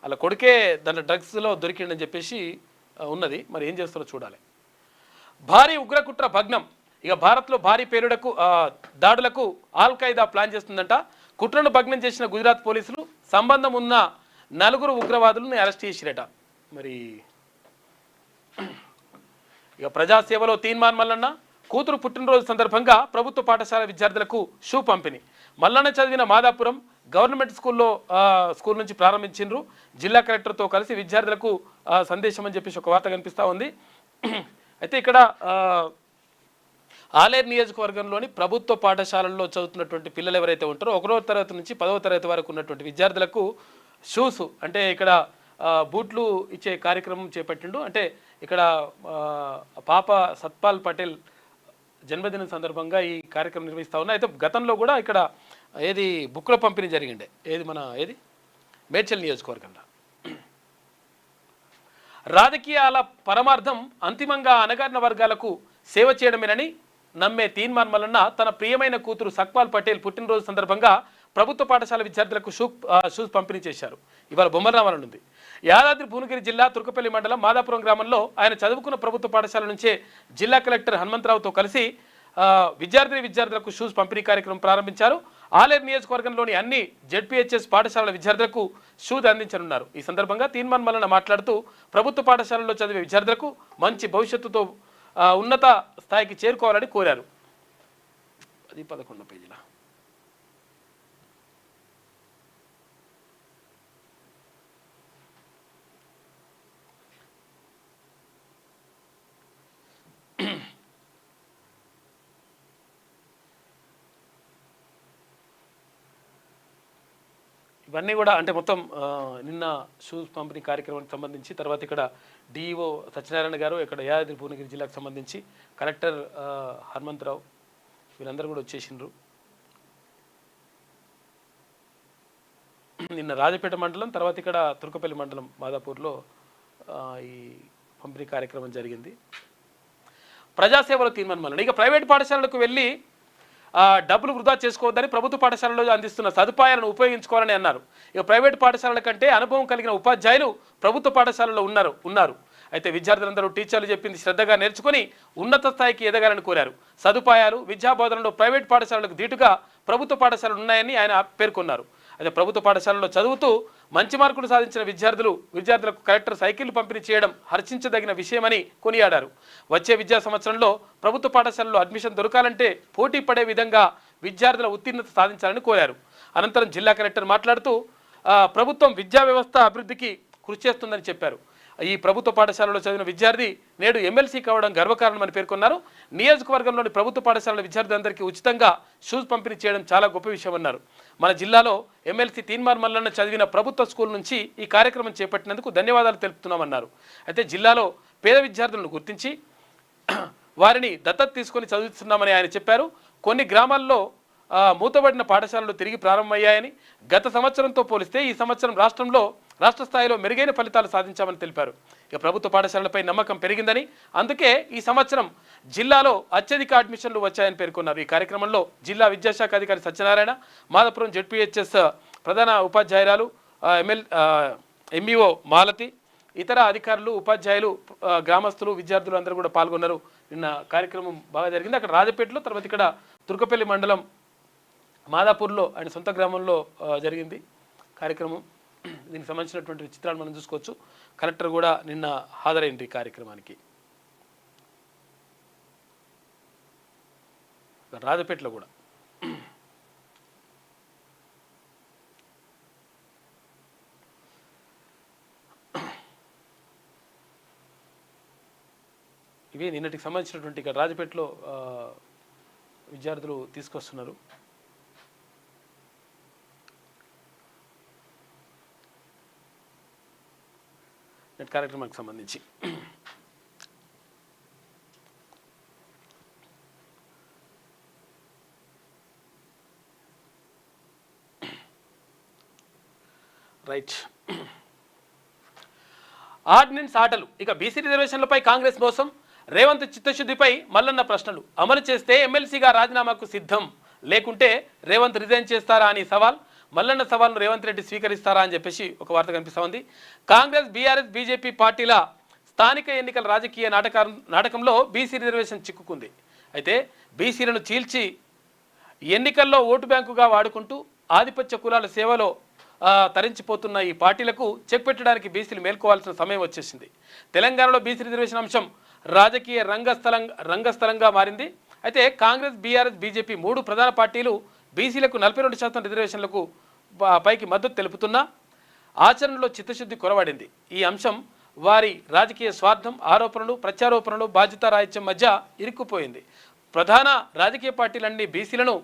అలా కొడుకే దాంట్లో డ్రగ్స్లో దొరికిండని చెప్పేసి ఉన్నది. మరి ఏం చేస్తారో చూడాలి. భారీ ఉగ్రకుట్ర భగ్నం. ఇక భారత్లో భారీ పేలుడకు దాడులకు ఆల్ ఖైదా ప్లాన్ చేస్తుందంట. కుట్రను భగ్నం చేసిన గుజరాత్ పోలీసులు సంబంధం ఉన్న 4 ఉగ్రవాదులను అరెస్ట్ చేసిరట. మరి ఇక ప్రజాసేవలో తీన్మార్ మల్లన్న కూతురు పుట్టినరోజు సందర్భంగా ప్రభుత్వ పాఠశాల విద్యార్థులకు షూ పంపిణీ. మల్లన్న చదివిన మాదాపురం గవర్నమెంట్ స్కూల్ నుంచి ప్రారంభించిండ్రు. జిల్లా కలెక్టర్తో కలిసి విద్యార్థులకు సందేశం అని చెప్పేసి ఒక వార్త కనిపిస్తూ ఉంది. అయితే ఇక్కడ ఆలేరు నియోజకవర్గంలోని ప్రభుత్వ పాఠశాలల్లో చదువుతున్నటువంటి పిల్లలు ఎవరైతే ఉంటారో 1వ తరగతి నుంచి 10వ తరగతి వరకు ఉన్నటువంటి విద్యార్థులకు షూస్ అంటే ఇక్కడ బూట్లు ఇచ్చే కార్యక్రమం చేపట్టిండు. అంటే ఇక్కడ పాప సత్పాల్ పటేల్ జన్మదినం సందర్భంగా ఈ కార్యక్రమం నిర్వహిస్తూ ఉన్నాయి. అయితే గతంలో కూడా ఇక్కడ బుక్కుల పంపిణీ జరిగిండే. మేడ్చల్ నియోజకవర్గంలో. రాజకీయాల పరమార్థం అంతిమంగా అణగారిన వర్గాలకు సేవ చేయడమేనని నమ్మే తీన్మార్ మల్లన్న తన ప్రియమైన కూతురు సక్పాల్ పటేల్ పుట్టినరోజు సందర్భంగా ప్రభుత్వ పాఠశాల విద్యార్థులకు షూస్ పంపిణీ చేశారు. ఇవాళ బొమ్మరామన్ ఉంది. యాదాద్రి భువనగిరి జిల్లా తుర్కపల్లి మండలం మాదాపురం గ్రామంలో ఆయన చదువుకున్న ప్రభుత్వ పాఠశాల నుంచే జిల్లా కలెక్టర్ హనుమంతరావుతో కలిసి విద్యార్థులకు షూస్ పంపిణీ కార్యక్రమం ప్రారంభించారు. ఆలేరు నియోజకవర్గంలోని అన్ని జెడ్పీహెచ్ఎస్ పాఠశాలల విద్యార్థులకు షూస్ అందించనున్నారు. ఈ సందర్భంగా తీన్మార్ మల్లన్న మాట్లాడుతూ ప్రభుత్వ పాఠశాలల్లో చదివే విద్యార్థులకు మంచి భవిష్యత్తుతో ఉన్నత స్థాయికి చేరుకోవాలని కోరారు. అది 11వ పేజీలో. ఇవన్నీ కూడా అంటే మొత్తం నిన్న షూస్ పంపిణీ కార్యక్రమానికి సంబంధించి తర్వాత ఇక్కడ డిఈఓ సత్యనారాయణ గారు, ఇక్కడ యాదాద్రి భువనగిరి జిల్లాకు సంబంధించి కలెక్టర్ హనుమంతరావు వీళ్ళందరూ కూడా వచ్చేసిండ్రు. నిన్న రాజపేట మండలం తర్వాత ఇక్కడ తుర్కపల్లి మండలం మాదాపూర్లో ఈ పంపిణీ కార్యక్రమం జరిగింది. ప్రజాసేవలో తీర్మానం. ఇక ప్రైవేట్ పాఠశాలలకు వెళ్ళి డబ్బులు వృధా చేసుకోవద్దని ప్రభుత్వ పాఠశాలలో అందిస్తున్న సదుపాయాలను ఉపయోగించుకోవాలని అన్నారు. ఇక ప్రైవేటు పాఠశాలల కంటే అనుభవం కలిగిన ఉపాధ్యాయులు ప్రభుత్వ పాఠశాలలో ఉన్నారు. అయితే విద్యార్థులందరూ టీచర్లు చెప్పింది శ్రద్ధగా నేర్చుకుని ఉన్నత స్థాయికి ఎదగాలని కోరారు. సదుపాయాలు విద్యా బోధనలో ప్రైవేట్ పాఠశాలలకు ధీటుగా ప్రభుత్వ పాఠశాలలు ఉన్నాయని ఆయన పేర్కొన్నారు. అయితే ప్రభుత్వ పాఠశాలలో చదువుతూ మంచి మార్కులు సాధించిన విద్యార్థులకు కలెక్టర్ సైకిళ్లు పంపిణీ చేయడం హర్షించదగిన విషయమని కొనియాడారు. వచ్చే విద్యా సంవత్సరంలో ప్రభుత్వ పాఠశాలలో అడ్మిషన్ దొరకాలంటే పోటీ పడే విధంగా విద్యార్థుల ఉత్తీర్ణత సాధించాలని కోరారు. అనంతరం జిల్లా కలెక్టర్ మాట్లాడుతూ ప్రభుత్వం విద్యా వ్యవస్థ అభివృద్ధికి కృషి చేస్తుందని చెప్పారు. ఈ ప్రభుత్వ పాఠశాలలో చదివిన విద్యార్థి నేడు ఎమ్మెల్సీ కావడం గర్వకారణమని పేర్కొన్నారు. నియోజకవర్గంలోని ప్రభుత్వ పాఠశాలల విద్యార్థులందరికీ ఉచితంగా షూస్ పంపిణీ చేయడం చాలా గొప్ప విషయమన్నారు. మన జిల్లాలో ఎమ్మెల్సీ తీన్మార్ మల్లన్న చదివిన ప్రభుత్వ స్కూల్ నుంచి ఈ కార్యక్రమం చేపట్టినందుకు ధన్యవాదాలు తెలుపుతున్నామన్నారు. అయితే జిల్లాలో పేద విద్యార్థులను గుర్తించి వారిని దత్తత తీసుకొని చదువుతున్నామని ఆయన చెప్పారు. కొన్ని గ్రామాల్లో మూతబడిన పాఠశాలలు తిరిగి ప్రారంభమయ్యాయని, గత సంవత్సరంతో పోలిస్తే ఈ సంవత్సరం రాష్ట్ర స్థాయిలో మెరుగైన ఫలితాలు సాధించామని తెలిపారు. ఇక ప్రభుత్వ పాఠశాలలపై నమ్మకం పెరిగిందని, అందుకే ఈ సంవత్సరం జిల్లాలో అత్యధిక అడ్మిషన్లు వచ్చాయని పేర్కొన్నారు. ఈ కార్యక్రమంలో జిల్లా విద్యాశాఖ అధికారి సత్యనారాయణ, మాదాపురం జెడ్పీహెచ్ఎస్ ప్రధాన ఉపాధ్యాయురాలు ఎంఈఓ మాలతి, ఇతర అధికారులు, ఉపాధ్యాయులు, గ్రామస్తులు, విద్యార్థులు అందరూ కూడా పాల్గొన్నారు. నిన్న కార్యక్రమం బాగా జరిగింది. అక్కడ రాజపేటలో, తర్వాత ఇక్కడ తుర్కపల్లి మండలం మాదాపూర్లో ఆయన సొంత గ్రామంలో జరిగింది కార్యక్రమం. దీనికి సంబంధించినటువంటి చిత్రాలు మనం చూసుకోవచ్చు. కలెక్టర్ కూడా నిన్న హాజరైంది ఈ కార్యక్రమానికి. రాజపేటలో కూడా ఇవి నిన్నటికి సంబంధించినటువంటి ఇక్కడ రాజపేటలో విద్యార్థులు తీసుకొస్తున్నారు. కార్యక్రమానికి సంబంధించి రైట్. ఆర్డినెన్స్ ఆటలు. ఇక బీసీ రిజర్వేషన్లపై కాంగ్రెస్ మోసం, రేవంత్ చిత్తశుద్ధిపై మల్లన్న ప్రశ్నలు. అమలు చేస్తే ఎమ్మెల్సీగా రాజీనామాకు సిద్ధం, లేకుంటే రేవంత్ రిజైన్ చేస్తారా అని సవాల్. మల్లన్న సవాల్ను రేవంత్ రెడ్డి స్వీకరిస్తారా అని చెప్పేసి ఒక వార్త కనిపిస్తూ ఉంది. కాంగ్రెస్, బీఆర్ఎస్, బీజేపీ పార్టీల స్థానిక ఎన్నికల రాజకీయ నాటకంలో బీసీ రిజర్వేషన్ చిక్కుకుంది. అయితే బీసీలను చీల్చి ఎన్నికల్లో ఓటు బ్యాంకుగా వాడుకుంటూ ఆధిపత్య కులాల సేవలో తరించిపోతున్న ఈ పార్టీలకు చెక్ పెట్టడానికి బీసీలు మేల్కోవాల్సిన సమయం వచ్చేసింది. తెలంగాణలో బీసీ రిజర్వేషన్ అంశం రాజకీయ రంగస్థలంగా మారింది. అయితే కాంగ్రెస్, బీఆర్ఎస్, బీజేపీ మూడు ప్రధాన పార్టీలు బీసీలకు 42% రిజర్వేషన్లకు పైకి మద్దతు తెలుపుతున్నా ఆచరణలో చిత్తశుద్ధి కొరవడింది. ఈ అంశం వారి రాజకీయ స్వార్థం, ఆరోపణలు, ప్రత్యారోపణలు, బాధ్యతారాహిత్యం మధ్య ఇరుక్కుపోయింది. ప్రధాన రాజకీయ పార్టీలన్నీ బీసీలను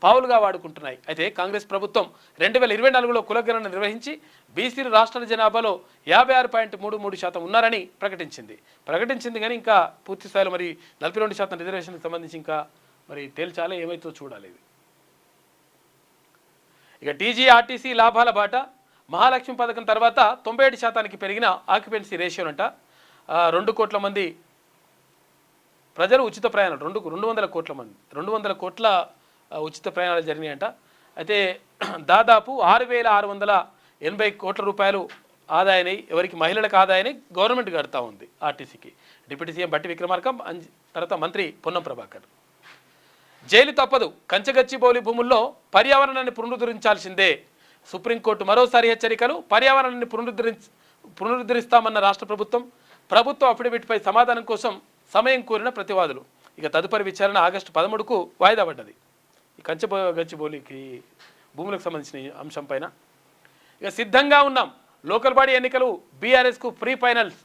పావులుగా వాడుకుంటున్నాయి. అయితే కాంగ్రెస్ ప్రభుత్వం 2024లో కులగణన నిర్వహించి బీసీలు రాష్ట్ర జనాభాలో 56.33% ఉన్నారని ప్రకటించింది కానీ ఇంకా పూర్తి స్థాయిలో మరి 42% రిజర్వేషన్కి సంబంధించి ఇంకా మరి తేల్చాలే, ఏమైతే చూడాలి. ఇక టీజీ, ఆర్టీసీ లాభాల బాట. మహాలక్ష్మి పథకం తర్వాత 97% పెరిగిన ఆక్యుపెన్సీ రేషియోనంట. 2 కోట్ల మంది ప్రజలు ఉచిత ప్రయాణాలు, 200 కోట్ల ఉచిత ప్రయాణాలు జరిగినాయంట. అయితే దాదాపు 6,680 కోట్ల రూపాయలు ఆదాయాన్ని, ఎవరికి మహిళలకు ఆదాయాన్ని గవర్నమెంట్ కడతా ఉంది ఆర్టీసీకి. డిప్యూటీ సీఎం బట్టి విక్రమార్క, తర్వాత మంత్రి పొన్నం ప్రభాకర్. జైలు తప్పదు, కంచగచ్చిబౌలి భూముల్లో పర్యావరణాన్ని పునరుద్ధరించాల్సిందే. సుప్రీంకోర్టు మరోసారి హెచ్చరికలు. పర్యావరణాన్ని పునరుద్ధరిస్తామన్న రాష్ట్ర ప్రభుత్వ అఫిడవిట్పై సమాధానం కోసం సమయం కోరిన ప్రతివాదులు. ఇక తదుపరి విచారణ ఆగస్టు 13కు వాయిదా పడ్డది. ఈ గచ్చిబౌలికి భూములకు సంబంధించిన అంశం పైన ఇక సిద్ధంగా ఉన్నాం. లోకల్ బాడీ ఎన్నికలు, బీఆర్ఎస్కు ప్రీ ఫైనల్స్.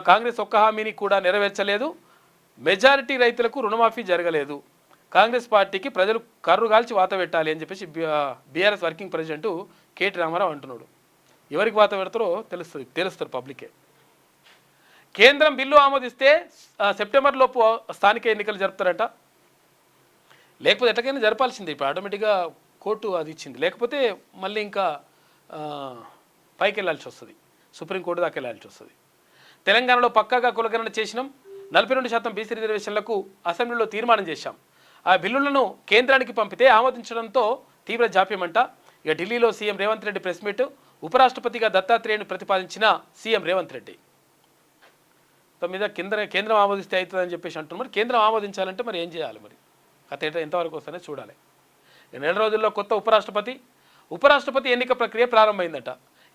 కాంగ్రెస్ ఒక్క హామీని కూడా నెరవేర్చలేదు. మెజారిటీ రైతులకు రుణమాఫీ జరగలేదు. కాంగ్రెస్ పార్టీకి ప్రజలు కర్రు కాల్చి వాత పెట్టాలి అని చెప్పేసి BRS working president KT Rama Rao అంటున్నాడు. ఎవరికి వాత పెడతారో తెలుస్తారు పబ్లికే. కేంద్రం బిల్లు ఆమోదిస్తే సెప్టెంబర్ లోపు స్థానిక ఎన్నికలు జరుపుతారట. లేకపోతే ఎట్లకైనా జరపాల్సిందే. ఇప్పుడు ఆటోమేటిక్గా కోర్టు అది ఇచ్చింది. లేకపోతే మళ్ళీ ఇంకా పైకి వెళ్ళాల్సి వస్తుంది, సుప్రీంకోర్టు దాకా వెళ్ళాల్సి వస్తుంది. తెలంగాణలో పక్కాగా కులగణన చేసినాం. 42% బీసీ రిజర్వేషన్లకు అసెంబ్లీలో తీర్మానం చేశాం. ఆ బిల్లులను కేంద్రానికి పంపితే ఆమోదించడంతో తీవ్ర జాప్యమంట. ఇక ఢిల్లీలో CM Revanth Reddy press meet, ఉపరాష్ట్రపతిగా దత్తాత్రేయను ప్రతిపాదించిన సీఎం రేవంత్ రెడ్డి. మీద కేంద్రం ఆమోదిస్తే అవుతుందని చెప్పేసి అంటున్నారు. మరి కేంద్రం ఆమోదించాలంటే మరి ఏం చేయాలి? మరి కథ ఎంతవరకు వస్తుందో చూడాలి. నెల రోజుల్లో కొత్త ఉపరాష్ట్రపతి ఎన్నిక ప్రక్రియ ప్రారంభమైందట.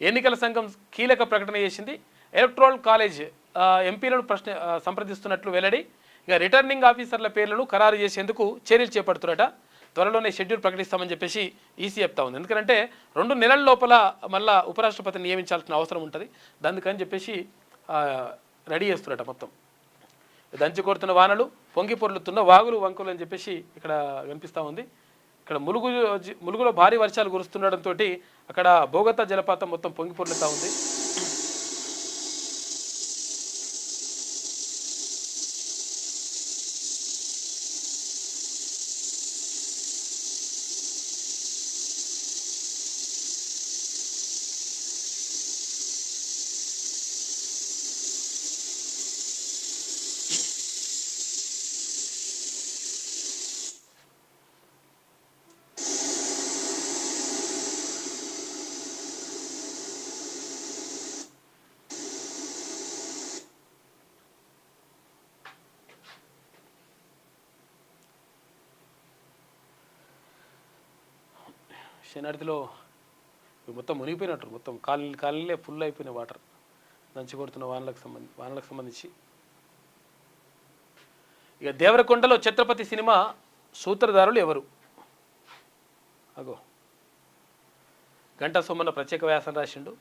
ఎన్నికల సంఘం కీలక ప్రకటన చేసింది. ఎలక్టోరల్ కాలేజ్ ఎంపీలను సంప్రదిస్తున్నట్లు వెల్లడి. ఇక రిటర్నింగ్ ఆఫీసర్ల పేర్లను ఖరారు చేసేందుకు చర్యలు చేపడుతున్నట. త్వరలోనే షెడ్యూల్ ప్రకటిస్తామని చెప్పేసి ఈసీ చెప్తా ఉంది. ఎందుకంటే 2 నెలల లోపల మళ్ళా ఉపరాష్ట్రపతిని నియమించాల్సిన అవసరం ఉంటుంది. దానికని చెప్పేసి రెడీ చేస్తున్నట. మొత్తం దంచి కొడుతున్న వానలు, పొంగి పొర్లుతున్న వాగులు వంకులు అని చెప్పేసి ఇక్కడ కనిపిస్తూ ఉంది. ఇక్కడ ములుగులో భారీ వర్షాలు కురుస్తుండడంతో అక్కడ బోగతా జలపాతం మొత్తం పొంగి పొర్లుతూ ఉంది. శనార్థిలో మొత్తం మునిగిపోయినట్టు, మొత్తం కాలనీలే ఫుల్ అయిపోయిన వాటర్. దంచి కొడుతున్న వానలకు సంబంధించి ఇక దేవరకొండలో ఛత్రపతి సినిమా సూత్రధారులు ఎవరు? అగో గంటా సోమన్న ప్రత్యేక వ్యాసం రాసిండు.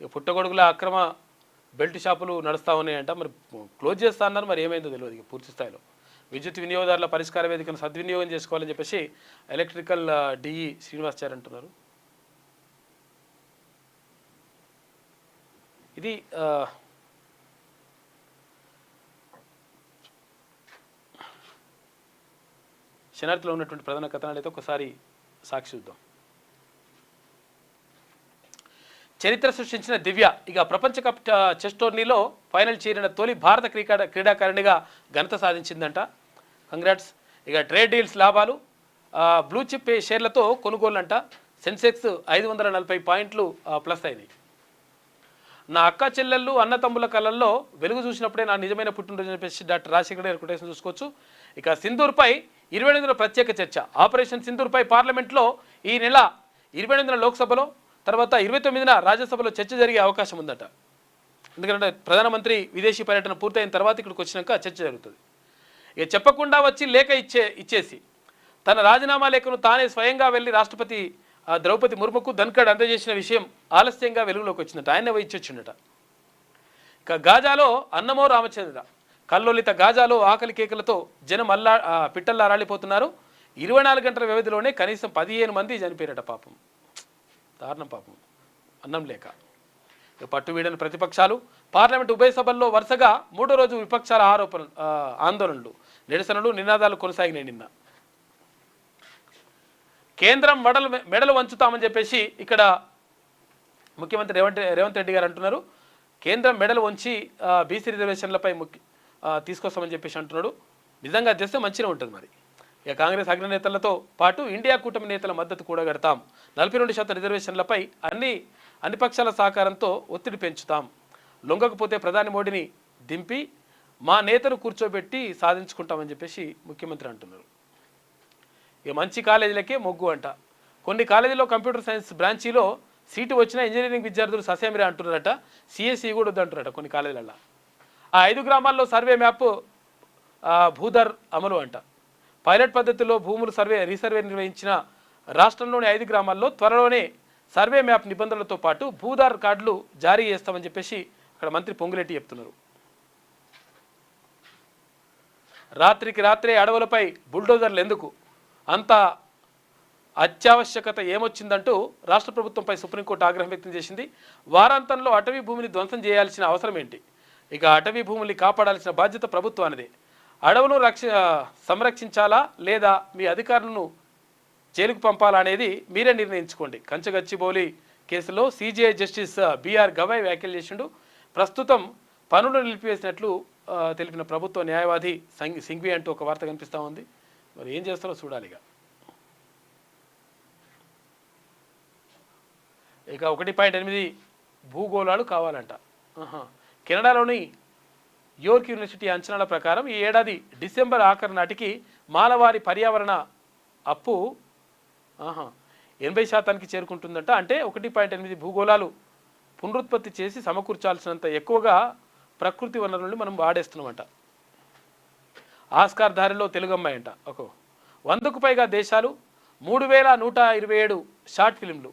ఇక పుట్టగొడుగుల అక్రమ బెల్ట్ షాపులు నడుస్తూ ఉన్నాయంట. మరి క్లోజ్ చేస్తా అన్నారు. మరి ఏమైందో తెలియదు. ఇక పూర్తి స్థాయిలో విద్యుత్ వినియోగదారుల పరిష్కార వేదికను సద్వినియోగం చేసుకోవాలని చెప్పేసి ఎలక్ట్రికల్ డిఈ శ్రీనివాసాచారి అంటున్నారు. ఇది శనార్థిలో ఉన్నటువంటి ప్రధాన కథనాలు అయితే ఒకసారి సాక్షి చూద్దాం. చరిత్ర సృష్టించిన దివ్య ఇక ప్రపంచ కప్ చెస్ టోర్నీలో ఫైనల్ చేరిన తొలి భారత క్రీడాకారిణిగా ఘనత సాధించిందంట. కంగ్రాట్స్. ఇక ట్రేడ్ డీల్స్ లాభాలు, బ్లూ చిప్ షేర్లతో కొనుగోళ్ళంట. సెన్సెక్స్ 540 పాయింట్లు ప్లస్ అయినాయి. నా అక్క చెల్లెళ్ళు అన్న తమ్ముల కళల్లో వెలుగు చూసినప్పుడే నా నిజమైన పుట్టినరోజు చెప్పేసి డాక్టర్ రాజశేఖర్ గారి కొటేషన్ చూసుకోవచ్చు. ఇక సింధూర్పై 28న ప్రత్యేక చర్చ. ఆపరేషన్ సింధూర్పై పార్లమెంట్లో ఈ నెల 28న లోక్సభలో, తర్వాత 29న రాజ్యసభలో చర్చ జరిగే అవకాశం ఉందట. ఎందుకంటే ప్రధానమంత్రి విదేశీ పర్యటన పూర్తయిన తర్వాత ఇక్కడికి వచ్చినాక చర్చ జరుగుతుంది. ఇక చెప్పకుండా వచ్చి లేఖ ఇచ్చేసి తన రాజీనామా లేఖను తానే స్వయంగా వెళ్ళి రాష్ట్రపతి ద్రౌపది ముర్ముకు ధన్కడ్ అందజేసిన విషయం ఆలస్యంగా వెలుగులోకి వచ్చిందట. ఆయనే ఇచ్చొచ్చిండట. ఇక గాజాలో అన్నమో రామచంద్ర కల్లోలిత గాజాలో ఆకలి కేకలతో జనం పిట్టల్లా రాలిపోతున్నారు. 24 గంటల వ్యవధిలోనే కనీసం 15 మంది చనిపోయారట. పాపం, దారుణం పాపం, అన్నం లేక. పట్టువీడని ప్రతిపక్షాలు పార్లమెంట్ ఉభయ సభల్లో వరుసగా 3వ రోజు విపక్షాల ఆందోళనలు, నిరసనలు, నినాదాలు కొనసాగినాయి. నిన్న కేంద్రం మెడలు వంచుతామని చెప్పేసి ఇక్కడ ముఖ్యమంత్రి రేవంత్ రెడ్డి గారు అంటున్నారు. కేంద్రం మెడలు వంచి బీసీ రిజర్వేషన్లపై తీసుకొస్తామని చెప్పేసి అంటున్నాడు. నిజంగా చేస్తే మంచిగా ఉంటుంది. మరి ఇక కాంగ్రెస్ అగ్రనేతలతో పాటు ఇండియా కూటమి నేతల మద్దతు కూడగడతాం. 42% రిజర్వేషన్లపై అన్ని పక్షాల సహకారంతో ఒత్తిడి పెంచుతాం. లొంగకపోతే ప్రధాని మోడీని దింపి మా నేతను కూర్చోబెట్టి సాధించుకుంటామని చెప్పేసి ముఖ్యమంత్రి అంటున్నారు. ఇక మంచి కాలేజీలకే మొగ్గు అంట. కొన్ని కాలేజీలో కంప్యూటర్ సైన్స్ బ్రాంచీలో సీటు వచ్చిన ఇంజనీరింగ్ విద్యార్థులు ససేమిరా అంటున్నారట. సిఎస్ఈ కూడా వద్దంటున్నారట కొన్ని కాలేజీలలో. ఆ 5 గ్రామాల్లో సర్వే మ్యాప్ భూధర్ అమలు అంట. పైలట్ పద్ధతిలో భూములు రీసర్వే నిర్వహించిన రాష్ట్రంలోని 5 గ్రామాల్లో త్వరలోనే సర్వే మ్యాప్ నిబంధనలతో పాటు భూధార్ కార్డులు జారీ చేస్తామని చెప్పేసి అక్కడ మంత్రి పొంగులేటి చెప్తున్నారు. రాత్రికి రాత్రే అడవులపై బుల్డోజర్లు ఎందుకు, అంత అత్యావశ్యకత ఏమొచ్చిందంటూ రాష్ట్ర ప్రభుత్వంపై సుప్రీంకోర్టు ఆగ్రహం వ్యక్తం చేసింది. వారాంతంలో అటవీ భూమిని ధ్వంసం చేయాల్సిన అవసరం ఏంటి? ఇక అటవీ భూముల్ని కాపాడాల్సిన బాధ్యత ప్రభుత్వానిదే. అడవులను సంరక్షించాలా లేదా మీ అధికారులను జైలుకు పంపాలా అనేది మీరే నిర్ణయించుకోండి. కంచగచ్చిబౌలి కేసులో సిజేఐ జస్టిస్ బిఆర్ గవాయ్ వ్యాఖ్యలు చేసిండు. ప్రస్తుతం పనులు నిలిపివేసినట్లు తెలిపిన ప్రభుత్వ న్యాయవాది సింఘ్వి అంటూ ఒక వార్త కనిపిస్తూ ఉంది. మరి ఏం చేస్తారో చూడాలి. ఇక 1.8 భూగోళాలు కావాలంట. కెనడాలోని యోర్క్ యూనివర్సిటీ అంచనాల ప్రకారం ఈ ఏడాది డిసెంబర్ ఆఖరు నాటికి మానవాళి పర్యావరణ అప్పు 80% చేరుకుంటుందంట. అంటే 1.8 భూగోళాలు పునరుత్పత్తి చేసి సమకూర్చాల్సినంత ఎక్కువగా ప్రకృతి వనరులను మనం వాడేస్తున్నామంట. ఆస్కార్ దారిలో తెలుగమ్మాయి అంట. 100కు పైగా దేశాలు, 3127 షార్ట్ ఫిల్మ్లు,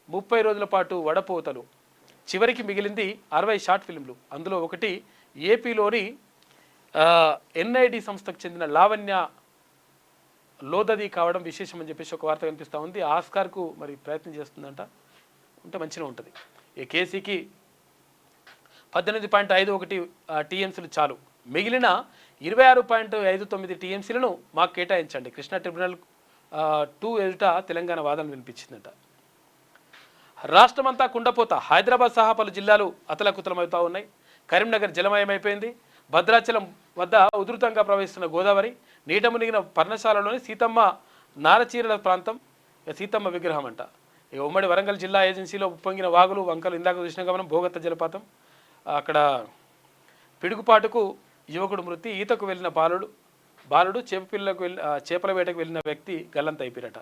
30 రోజుల పాటు వడపోతలు, చివరికి మిగిలింది 60 షార్ట్ ఫిల్మ్లు. అందులో ఒకటి ఏపీలోని ఎన్ఐడి సంస్థకు చెందిన లావణ్య లోదది కావడం విశేషం అని చెప్పేసి ఒక వార్త కనిపిస్తూ ఉంది. ఆస్కార్కు మరి ప్రయత్నం చేస్తుందంట. ఉంటే మంచిగా ఉంటుంది. ఈ కేసీకి 18.51 టీఎంసీలు చాలు, మిగిలిన 26.59 టీఎంసీలను మాకు కేటాయించండి. కృష్ణా ట్రిబ్యునల్ 2 ఎదుట తెలంగాణ వాదనలు వినిపించిందట. రాష్ట్రమంతా కుండపోత, హైదరాబాద్ సహా పలు జిల్లాలు అతలకుతలమవుతూ ఉన్నాయి. కరీంనగర్ జలమయమైపోయింది. భద్రాచలం వద్ద ఉధృతంగా ప్రవహిస్తున్న గోదావరి, నీట మునిగిన పర్ణశాలలోని సీతమ్మ నారచీరల ప్రాంతం సీతమ్మ విగ్రహం అంట. ఇక ఉమ్మడి వరంగల్ జిల్లా ఏజెన్సీలో ఉప్పొంగిన వాగులు వంకలు ఇందాక చూసిన గమనం. భోగత్త జలపాతం, అక్కడ పిడుగుపాటుకు యువకుడు మృతి. ఈతకు వెళ్ళిన బాలుడు చేపల వేటకు వెళ్ళిన వ్యక్తి గల్లంత అయిపోయారట.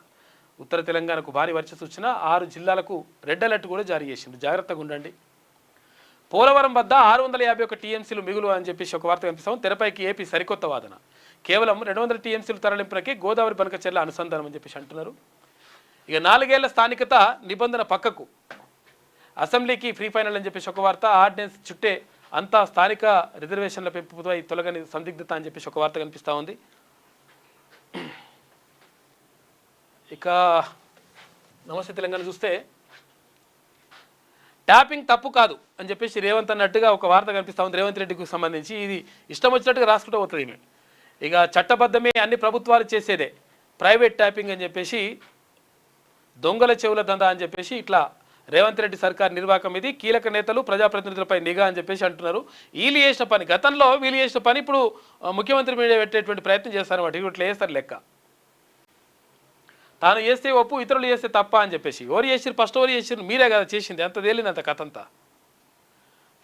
ఉత్తర తెలంగాణకు భారీ వర్ష సూచన, 6 జిల్లాలకు రెడ్ అలర్ట్ కూడా జారీ చేసింది. జాగ్రత్తగా ఉండండి. పోలవరం వద్ద 651 టీఎంసీలు మిగులు అని చెప్పేసి ఒక వార్త కనిపిస్తాం. తెరపైకి ఏపీ సరికొత్త వాదన. కేవలం 200 టీఎంసీలు తరలింపులకి గోదావరి బనకచెర్ల అనుసంధానం అని చెప్పేసి అంటున్నారు. ఇక 4 ఏళ్ల స్థానికత నిబంధన పక్కకు, అసెంబ్లీకి ఫ్రీ ఫైనల్ అని చెప్పేసి ఒక వార్త. ఆర్డినెన్స్ చుట్టే అంతా స్థానిక రిజర్వేషన్ల పెంపుపై తొలగని సందిగ్ధత అని చెప్పేసి ఒక వార్త కనిపిస్తూ ఉంది. ఇక నమస్తే తెలంగాణ చూస్తే ట్యాపింగ్ తప్పు కాదు అని చెప్పేసి రేవంత్ అన్నట్టుగా ఒక వార్త కనిపిస్తూ ఉంది. రేవంత్ రెడ్డికి సంబంధించి ఇది ఇష్టం వచ్చినట్టుగా రాసుకుంటూ పోతుంది ఈమె. ఇక చట్టబద్ధమే, అన్ని ప్రభుత్వాలు చేసేదే, ప్రైవేట్ ట్యాపింగ్ అని చెప్పేసి దొంగల చెవుల దందా అని చెప్పేసి ఇట్లా రేవంత్ రెడ్డి సర్కార్ నిర్వాహకం ఇది. కీలక నేతలు ప్రజాప్రతినిధులపై నిఘా అని చెప్పేసి అంటున్నారు. వీళ్ళు చేసిన పని, గతంలో వీళ్ళు చేసిన పని ఇప్పుడు ముఖ్యమంత్రి మీద పెట్టేటువంటి ప్రయత్నం చేస్తారన్నమాట. ఇట్లా చేస్తారు లెక్క. తాను చేస్తే ఒప్పు, ఇతరులు చేస్తే తప్ప అని చెప్పేసి. ఎవరు చేసిరు? ఫస్ట్ ఎవరు చేసిరు? మీరే కదా చేసింది. అంత తేలిందంత కథ అంతా.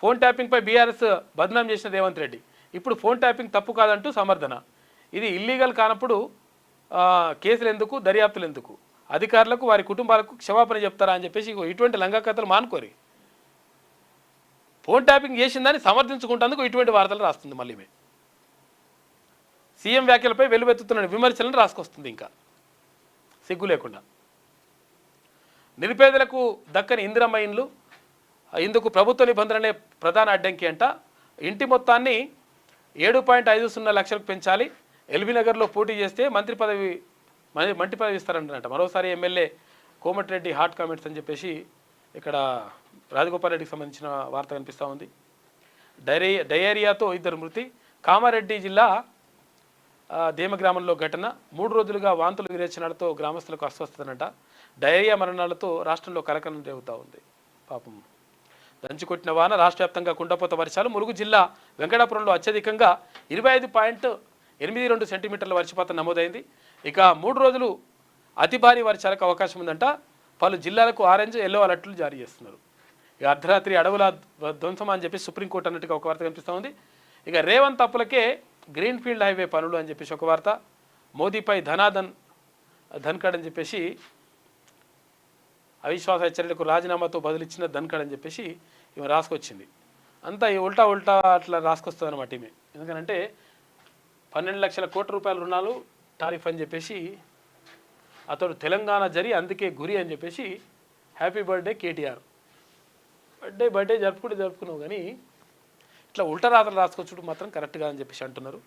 ఫోన్ ట్యాపింగ్పై బీఆర్ఎస్ బద్నాం చేసిన రేవంత్ రెడ్డి ఇప్పుడు ఫోన్ ట్యాపింగ్ తప్పు కాదంటూ సమర్థన. ఇది ఇల్లీగల్ కానప్పుడు కేసులు ఎందుకు, దర్యాప్తులు ఎందుకు, అధికారులకు వారి కుటుంబాలకు క్షమాపణ చెప్తారా అని చెప్పేసి ఇటువంటి లంగా కథలు మానుకోరి. ఫోన్ ట్యాపింగ్ చేసిందని సమర్థించుకుంటేందుకు ఇటువంటి వార్తలు రాస్తుంది. మళ్ళీ సీఎం వ్యాఖ్యలపై వెలువెత్తుతున్న విమర్శలను రాసుకొస్తుంది. ఇంకా సిగ్గు లేకుండా. నిరుపేదలకు దక్కని ఇందిరమ్మ ఇండ్లు, ఇందుకు ప్రభుత్వ నిబంధనలే ప్రధాన అడ్డంకి అంట. ఇంటి మొత్తాన్ని 7.50 లక్షలకు పెంచాలి. ఎల్బీ నగర్లో పోటీ చేస్తే మంత్రి పదవి ఇస్తారంట. మరోసారి ఎమ్మెల్యే కోమటిరెడ్డి హాట్ కామెంట్స్ అని చెప్పేసి ఇక్కడ రాజగోపాల్ రెడ్డికి సంబంధించిన వార్త కనిపిస్తూ ఉంది. డయేరియాతో 2 మృతి. కామారెడ్డి జిల్లా దేమ గ్రామంలో ఘటన. 3 రోజులుగా వాంతులు విరేచనాలతో గ్రామస్తులకు అస్వస్థతనంట. డయేరియా మరణాలతో రాష్ట్రంలో కలకలం రేగుతూ ఉంది. పాపం దంచుకొట్టిన వాన, రాష్ట్ర వ్యాప్తంగా కుండపోత వర్షాలు. ములుగు జిల్లా వెంకటాపురంలో అత్యధికంగా 25.82 సెంటీమీటర్ల వర్షపాతం నమోదైంది. ఇక 3 రోజులు అతి భారీ వర్షాలకు అవకాశం ఉందంట. పలు జిల్లాలకు ఆరెంజ్, ఎల్లో అలర్ట్లు జారీ చేస్తున్నారు. ఇక అర్ధరాత్రి అడవుల ధ్వంసం అని చెప్పి సుప్రీంకోర్టు అన్నట్టుగా ఒక వార్త కనిపిస్తూ ఉంది. ఇక రేవంత్ అప్పులకే గ్రీన్ఫీల్డ్ హైవే పనులు అని చెప్పేసి ఒక వార్త. మోదీపై ధన్కడ్ అని చెప్పేసి అవిశ్వాస హెచ్చరికలకు రాజీనామాతో బదులిచ్చిన ధన్కడ్ అని చెప్పేసి ఈమె రాసుకొచ్చింది. అంతా ఈ ఉల్టా అట్లా రాసుకొస్తుంది అనమాట ఈమె. ఎందుకంటే 12 లక్షల కోట్ల రూపాయల రుణాలు టారిఫ్ అని చెప్పేసి అతడు తెలంగాణ అందుకే గురి అని చెప్పేసి హ్యాపీ బర్త్డే కేటీఆర్. బర్త్డే జరుపుకున్నావు కానీ ఇట్లా ఉల్టా రాతలు రాసుకొచ్చుడు మాత్రం కరెక్ట్గా అని చెప్పేసి అంటున్నారు.